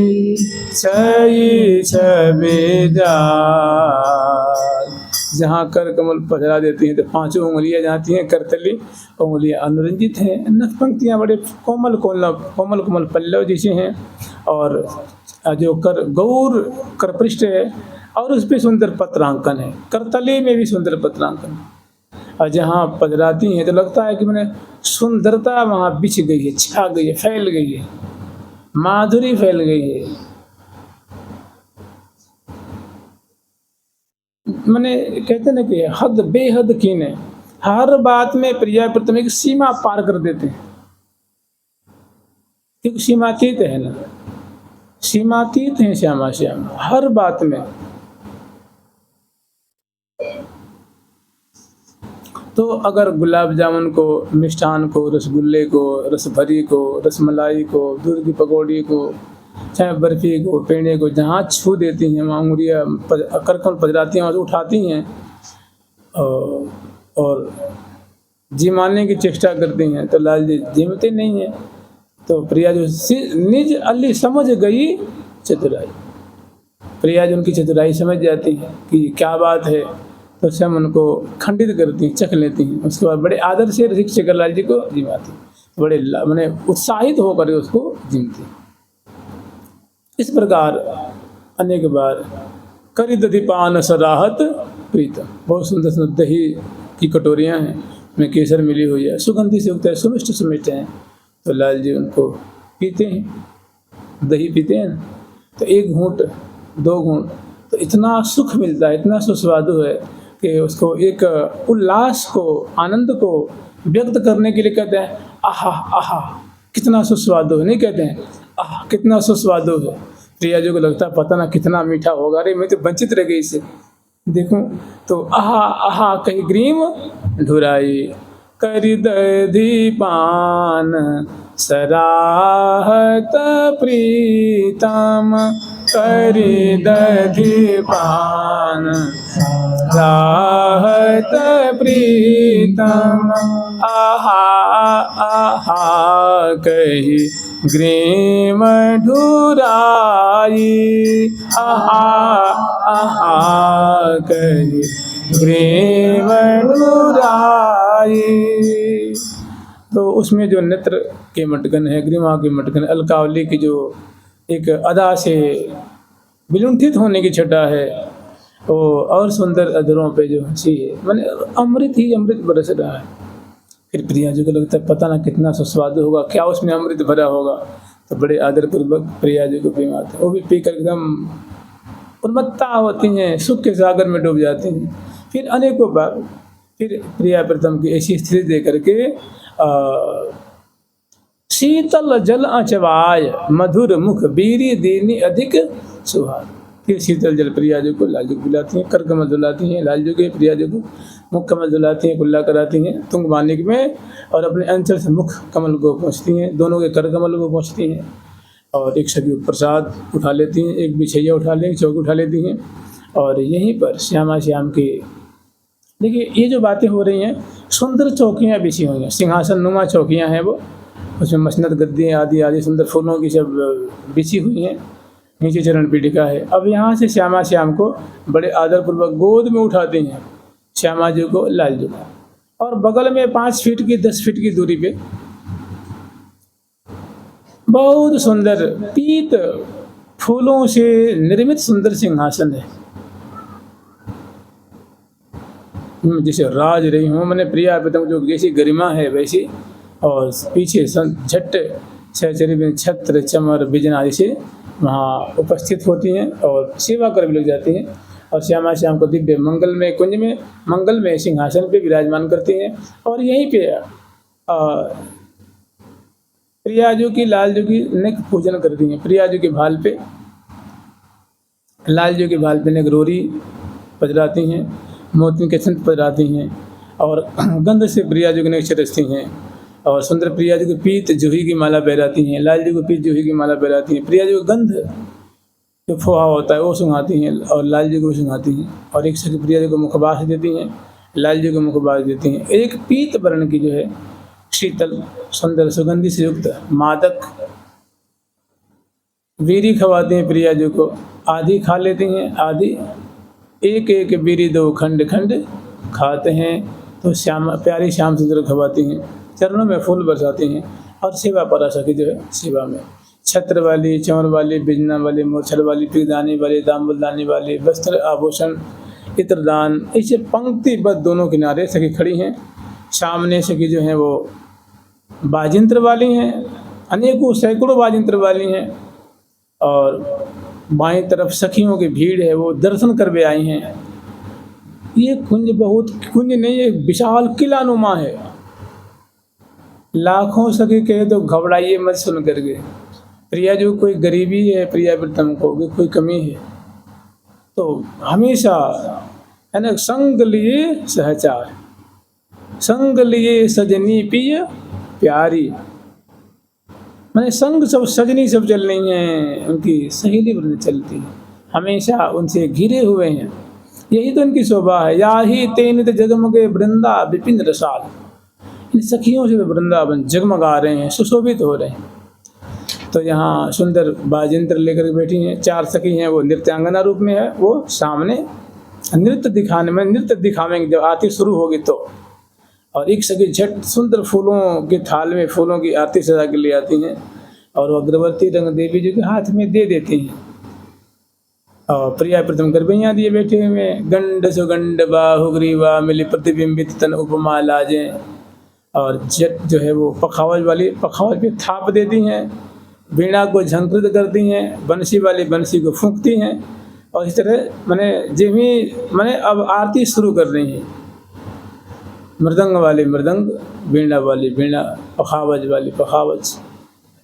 छई छबी जाल। जहाँ कर कमल पधरा देती हैं तो पांचों उंगलियां जाती हैं, करतली उंगलियां अनुरंजित हैं, नख पंक्तियाँ बड़े कोमल कोमल कोमल पल्लव जैसे हैं, और जो कर गौर कर पृष्ठ है और उस पर सुंदर पत्रांकन है, करतली में भी सुंदर पत्रांकन है। और जहाँ पधराती हैं तो लगता है कि मैंने सुंदरता वहाँ बिछ गई है, छा गई है, फैल गई है, माधुरी फैल गई है। मैंने कहते ना कि हद बेहद कीने, हर बात में प्रिया प्रथम एक सीमा पार कर देते हैं, क्योंकि सीमातीत है ना, सीमातीत है श्यामा श्यामा हर बात में। तो अगर गुलाब जामुन को, मिष्ठान को, रसगुल्ले को, रसभरी को, रसमलाई को, दूध की पकौड़ी को, चाहे बर्फी को, पेड़े को, जहाँ छू देती हैं वहाँ उंगलियाँ करकमल पधराती हैं, वहाँ से उठाती हैं और जी मानने की चेष्टा करती हैं। तो लाल जी जिमते नहीं हैं। तो प्रिया जो निज अली समझ गई चतुराई, प्रिया जो उनकी चतुराई समझ जाती है कि क्या बात है, तो स्वयं उनको खंडित करती हैं, चख लेती हैं। उसके बाद बड़े आदर से रसिक शेखरलाल जी को जिमाती, बड़े मैंने उत्साहित होकर उसको जिमती। इस प्रकार अनेक बार करी दधिपान सराहत प्रीतम, बहुत सुंदर सुंदर दही की कटोरियाँ हैं, में केसर मिली हुई है, सुगंधी से युक्त है, सुमिष्ट सुमिष्ट हैं। तो लाल जी उनको पीते हैं, दही पीते हैं, तो एक घूंट दो घूंट तो इतना सुख मिलता है, इतना सुस्वादु है कि उसको एक उल्लास को, आनंद को व्यक्त करने के लिए कहते हैं आहा आहा कितना सुस्वादु है, नहीं कहते हैं आह कितना सुस्वादु है। प्रिया जी को लगता है पता ना कितना मीठा होगा, अरे मैं तो वंचित रह गई इससे, देखूं तो आहा आहा कहीं ग्रीम ढुराई, करी दधिपान सराहत प्रीतम, करी दधिपान सराहत प्रीतम, आहा आहा कही ग्रीम ढुराई, आहा आहा कही ग्रीम ढुराई। तो उसमें जो नेत्र के मटकन है, ग्रीमा के मटकन, अलकावली की जो एक अदा से विलुंठित होने की छटा है, वो और सुंदर अधरों पे जो हंसी है, मैंने अमृत ही अमृत बरस रहा है। फिर प्रिया जी को लगता है पता ना कितना सुस्वादु होगा, क्या उसमें अमृत भरा होगा। तो बड़े आदरपूर्वक प्रिया जी को पिलाते हैं, वो भी पीकर एकदम उन्मत्ता होती हैं, सुख के सागर में डूब जाती हैं। फिर अनेकों बार फिर प्रिया प्रथम की ऐसी स्थिति दे करके शीतल जल अचवाय, मधुर मुख बीरी दीनी अधिक सुहाग। फिर शीतल जल प्रिया जी को लाल जी को पिलाती हैं, कर कमल धुलाती हैं, लाल जी के प्रिया जी को मुख कमल धुलाती हैं, कुल्ला कराती हैं तुंग मानिक में, और अपने अंचल से मुख कमल को पहुँचती हैं, दोनों के कर कमल को पहुँचती हैं, और एक सभी प्रसाद उठा लेती हैं, एक बिछैया उठा लें, चौक उठा लेती हैं, और यहीं पर श्यामा श्याम की देखिए ये जो बातें हो रही हैं, सुंदर चौकियाँ बिछी हुई हैं, सिंहासन नुमा चौकियाँ हैं वो, उसमें मसनद गद्दी आदि आदि सुंदर फूलों की सब बिछी हुई हैं, नीचे चरण पीठिका है। अब यहाँ से श्यामा श्याम को बड़े आदरपूर्वक गोद में उठाते हैं, श्यामा जी को, लाल जी को, और बगल में 5 फीट की 10 फीट की दूरी पे बहुत सुंदर पीत फूलों से निर्मित सुंदर सिंहासन है। जैसे राज रही हूँ मैंने प्रिया प्रीतम, जो जैसी गरिमा है वैसी, और पीछे झट सहचरी में छत्र चमर बिजना जैसे वहाँ उपस्थित होती हैं और सेवा कर भी लग जाती हैं, और श्यामा श्याम को दिव्य मंगलमय कुंज में मंगलमय सिंहासन पे विराजमान करती हैं। और यहीं पे प्रिया जी की लाल जी की नेक पूजन करती हैं। प्रिया जी के भाल पे, लाल जी के भाल पे नेक रोरी पजराती हैं, मोती के संत पजराती हैं, और गंध से प्रिया जी को नेक छिड़कती हैं, और सुंदर प्रिया जी को पीत जूही की माला पहराती हैं, लाल जी को पीत जूही की माला पहराती हैं। प्रिया जी को गंध जो फोहा होता है वो सुंघाती हैं और लाल जी को भी सुंघाती हैं, और एक सखी प्रिया जी को मुखबास देती हैं, लाल जी को मुखबास देती हैं। एक पीत वर्ण की जो है शीतल सुंदर सुगंधि से युक्त मादक बीरी खवाती हैं प्रिया जी को, आधी खा लेती हैं, आधी एक एक बीरी 2 खंड खंड खाते हैं। तो श्याम प्यारी श्याम सुंदर खवाती हैं, चरणों में फूल बरसाती हैं, और सेवा परा सखी जो है सेवा में छत्र वाली, चंवर वाली, बिजना वाली, मोछल वाली, पिगदानी वाली, दाम्बुलदानी वाली, वस्त्र आभूषण इत्रदान, ऐसे पंक्तिबद्ध दोनों किनारे सखी खड़ी हैं। सामने सखी जो हैं वो बाजिंत्र वाली हैं, अनेकों सैकड़ों बाजिंत्र वाली हैं, और बाएं तरफ सखियों की भीड़ है, वो दर्शन कर भी आई हैं। ये कुंज बहुत कुंज नहीं, एक विशाल किलानुमा है। लाखों सखी कहे तो घबराइए मत सुन करके। प्रिया जो कोई गरीबी है प्रिया प्रीतम को, कोई कमी है, तो हमेशा है ना, संग लिए सहचार, संग लिए सजनी पिय प्यारी, मैंने संग सब सजनी सब चल रही हैं, उनकी सहेली वृंद चलती है, हमेशा उनसे घिरे हुए हैं। यही तो इनकी शोभा है। या ही तेनित जगमगे वृंदा विपिन रसाल, इन सखियों से वृंदावन जगमगा रहे हैं, सुशोभित हो रहे हैं। तो यहाँ सुंदर बाजिंत्र लेकर बैठी हैं, 4 सखी हैं, वो नृत्यांगना रूप में है, वो सामने नृत्य दिखावेंगे जब आरती शुरू होगी तो। और एक सखी झट सुंदर फूलों के थाल में फूलों की आरती सजा के ले आती हैं, और वो अग्रवर्ती रंग देवी जी के हाथ में दे देती हैं। और प्रिया प्रीतम गरबैया दिए बैठे हुए, गंड सुगंड बाहुग्रीवा मिली प्रतिबिंबित तन उपमा लाजें, और जट जो है वो पखावज पे थाप देती हैं, वीणा को झंकृत करती हैं, बंसी वाली बंसी को फूंकती हैं, और इस तरह मैंने अब आरती शुरू कर रही हैं। मृदंग वाली मृदंग, वीणा वाली वीणा, पखावज वाली पखावज,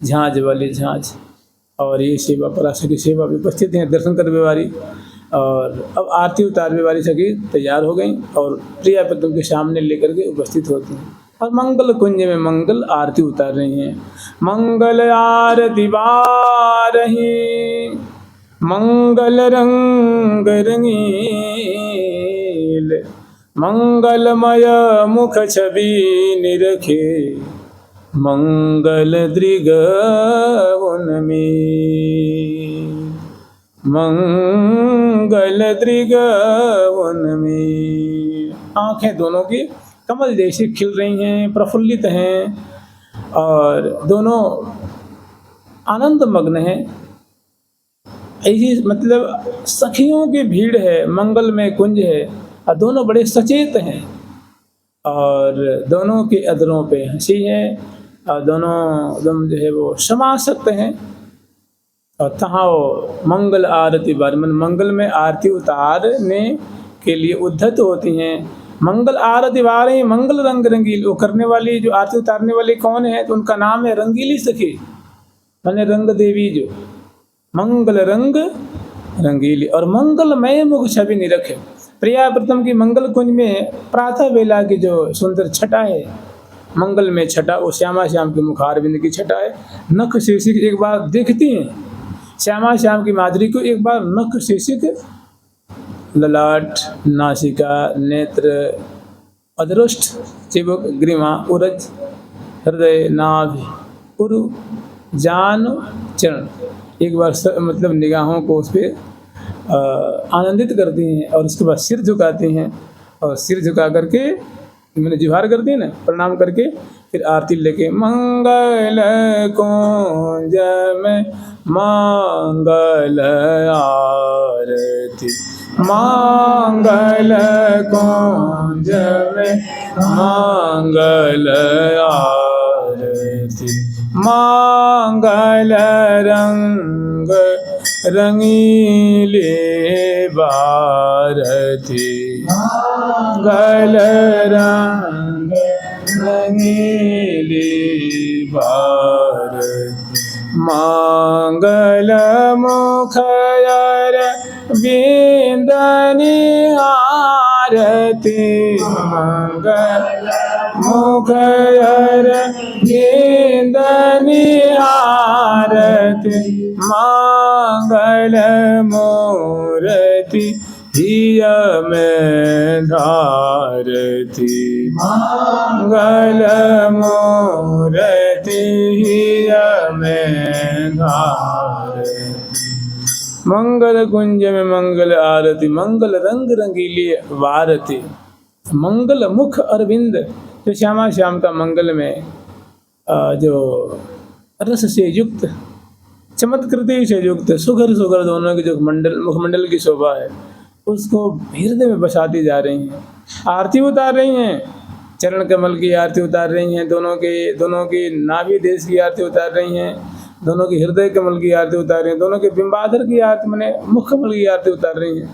झांझ वाली झांझ, और ये सेवा पराशर की सेवा भी उपस्थित हैं, दर्शन करने वाली। और अब आरती उतारने वाली सखी तैयार हो गई और प्रिया प्रीतम के सामने लेकर के उपस्थित होती हैं, और मंगल कुंज में मंगल आरती उतार रही हैं। मंगल आरती बारही मंगल रंग रंगील, मंगलमय मुख छवि निरखे, मंगल दृग उन्मील, मंगल दृग उन्मील। आँखें दोनों की कमल जैसे खिल रही हैं, प्रफुल्लित हैं, और दोनों आनंद मग्न हैं। ऐसी मतलब सखियों की भीड़ है, मंगलमय कुंज है, और दोनों बड़े सचेत हैं, और दोनों के अधरों पे हंसी है, और दोनों एकदम जो है वो समासक्त हैं। और तहाँ वो मंगल आरती बार मंगल में आरती उतारने के लिए उद्धत होती हैं। मंगल आरती बारही मंगल रंग रंगील, वो करने वाली जो आरती उतारने वाली कौन है, तो उनका नाम है रंगीली सखी, मैंने रंग देवी, जो मंगल रंग रंगीली, और मंगलमय मुख छवि निरखे। प्रिया प्रीतम की मंगल कुंज में प्रातः बेला की जो सुंदर छटा है, मंगल में छटा, वो श्यामा श्याम के मुखारविंद की छटा है। नख शीर्षिक एक बार देखती हैं श्यामा श्याम की माधुरी को, एक बार नख शीर्षिक, ललाट, नासिका, नेत्र, अदृष्ट, चिबुक, ग्रीवा, उरज, हृदय, नाभि, उरु, जान, चरण, एक बार मतलब निगाहों को उस पर आनंदित करती हैं और उसके बाद सिर झुकाती हैं और सिर झुका करके मैंने जुहार करती है ना, प्रणाम करके फिर आरती लेके मंगल कुंज में मंगल आरती, मंगल कुंज में मंगल आरती, मंगल रंग रंगीले बारती, मंगल रंग रंगीले बारती, मंगल मुखर बिंदनी आरती, मंगल मुखर बिंदनी आरती, मंगल मूर्ति हिय में धारती, मंगल मूर्ति हिय में धारती, मंगल कुंज में मंगल आरती, मंगल रंग रंगीली वारती, मंगल मुख अरविंद जो श्यामा श्याम का मंगल में जो रस से युक्त, चमत्कृति से युक्त, सुघर सुघर दोनों के जो मुखमंडल की शोभा है उसको हृदय में बसाती जा रही हैं। आरती उतार रही हैं, चरण कमल की आरती उतार रही हैं, दोनों की नाभि देश की आरती उतार रही हैं, दोनों की हृदय कमल की आरती उतार रही हैं, दोनों के बिंबाधर की आरती मैंने मुख कमल की आरती उतार रही हैं,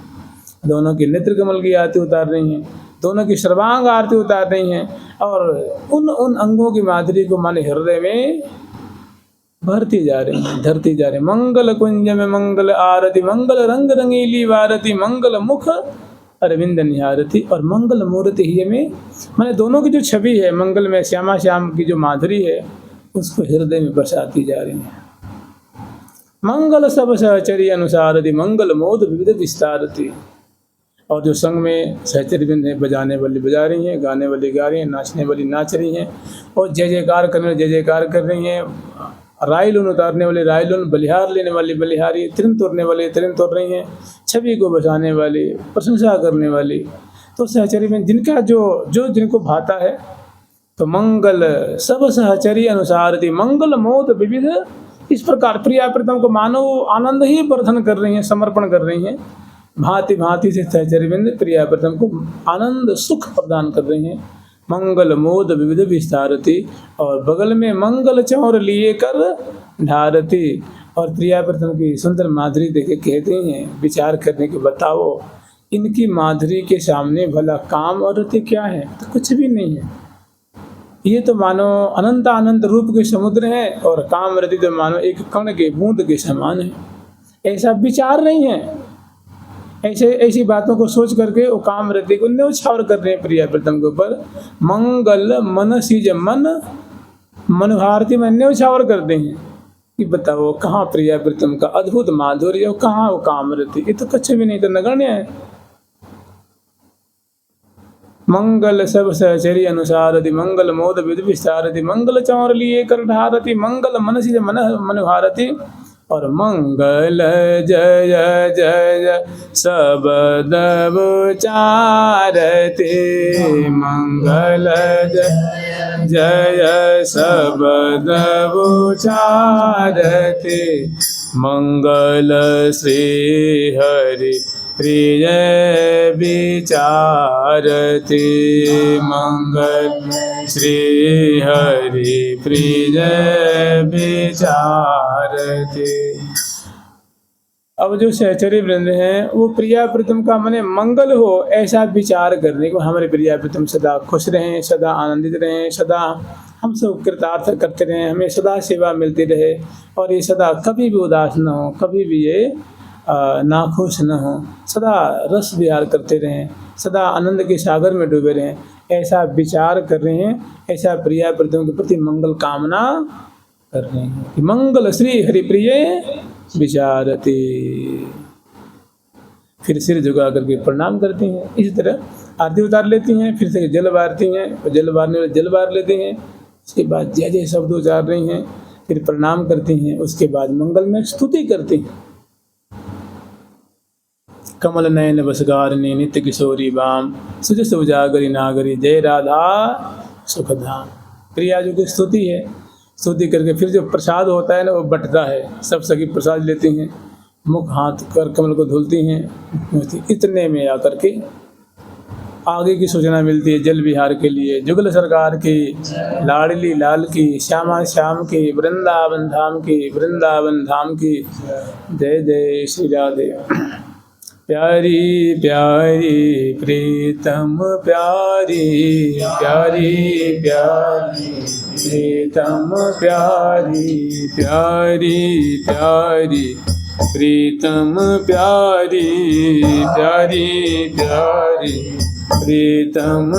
दोनों की नेत्र कमल की आरती उतार रही हैं, दोनों की सर्वांग आरती उतार रही हैं और उन अंगों की माधुरी को माने हृदय में भरती जा रही हैं, धरती जा रही। मंगल कुंज में मंगल आरती, मंगल रंग रंगीली वारती, मंगल मुख अरविंद निहारती, और मंगल मूर्ति ही में मैंने दोनों की जो छवि है मंगल में श्यामा श्याम की जो माधुरी है उसको हृदय में बसाती जा रही है। मंगल सब सहचरी अनुसारती, मंगल मोद विविध विस्तारती, और जो संग में सहचरी बिंद है, बजाने वाली बजा रही हैं, गाने वाली गा रही हैं, नाचने वाली नाच रही हैं, और जय जयकार करने वाली जय जयकार कर रही हैं, रायलून उतारने वाली रायलून, बलिहार लेने वाली बलिहारी, त्रिन तोड़ने वाली त्रिन तोड़ रही हैं, छवि को बचाने वाली, प्रशंसा करने वाली। तो सहचरी में जिनका जो जिनको भाता है तो मंगल सब सहचरी अनुसारती, मंगल मोद विविध, इस प्रकार प्रिया प्रीतम को मानो आनंद ही वर्धन कर रही हैं, समर्पण कर रही हैं, भांति भांति से सहचरी बिंद प्रिया प्रीतम को आनंद सुख प्रदान कर रही हैं। मंगल मोद विविध विस्तारती, और बगल में मंगल चौर लिए कर ढारती, और प्रिया प्रीतम की सुंदर माधुरी देखे कहते हैं विचार करने के बताओ इनकी माधुरी के सामने भला काम और रति क्या है, तो कुछ भी नहीं है। ये तो मानो अनंत अनंत रूप के समुद्र है और काम रति तो मानो एक कण के बूंद के समान है। ऐसा विचार नहीं है, ऐसी बातों को सोच करके वो काम रति को न्यौछावर कर रहे हैं प्रिया प्रीतम के ऊपर। मंगल मन सीज मन मनोहारती में न्यौछावर करते हैं कि बताओ कहाँ प्रिया प्रीतम का अद्भुत माधुर्य और कहाँ वो काम रति, ये तो कुछ भी नहीं, तो नगण्य है। मंगल सब सहचरी अनुसारति, मंगल मोद विध विस्तारति, मंगल चौर लिए कर ढारति, मंगल मन सीज मन मनोहारति, और मंगल जय जय शब्द उचारते, मंगल जय जय शब्द उचारते, मंगल श्री हरि प्रिय विचारते, मंगल श्री हरि प्रिय विचारते। अब जो सहचरी वृंद हैं वो प्रिया प्रीतम का मने मंगल हो ऐसा विचार करने को, हमारे प्रिया प्रीतम सदा खुश रहें, सदा आनंदित रहें, सदा हम सब कृतार्थ करते रहें, हमें सदा सेवा मिलती रहे, और ये सदा कभी भी उदास न हो, कभी भी ये नाखुश न हो, सदा रस विहार करते रहें, सदा आनंद के सागर में डूबे रहें, ऐसा विचार कर रहे हैं, ऐसा प्रिया प्रीतम के प्रति मंगल कामना कर रहे हैं कि मंगल श्री हरिप्रिय विचारते। फिर सिर झुका करके प्रणाम करती हैं, इसी तरह आरती उतार लेती हैं, फिर से जल बारती हैं, जल बारने वाले जल बार लेते हैं, उसके बाद जय जय शब्द उचार रही हैं, फिर प्रणाम करती हैं, उसके बाद मंगल में स्तुति करती हैं। कमल नयन बसगारिणी नित्य किशोरी बाम सुजस उजागरी नागरी जय राधा सुखधाम। प्रिया जी की स्तुति है। स्तुति करके फिर जो प्रसाद होता है ना वो बंटता है, सब सखी प्रसाद लेती हैं, मुख हाथ कर कमल को धुलती हैं। इतने में आकर के आगे की सूचना मिलती है जल विहार के लिए। जुगल सरकार की, लाडली लाल की, श्यामा श्याम की, वृंदावन धाम की, वृंदावन धाम की। जय जय श्री राधे। प्यारी प्यारी प्रीतम प्यारी, प्यारी प्यारी प्रीतम प्यारी, प्यारी प्यारी प्रीतम प्यारी, प्यारी प्यारी प्रीतम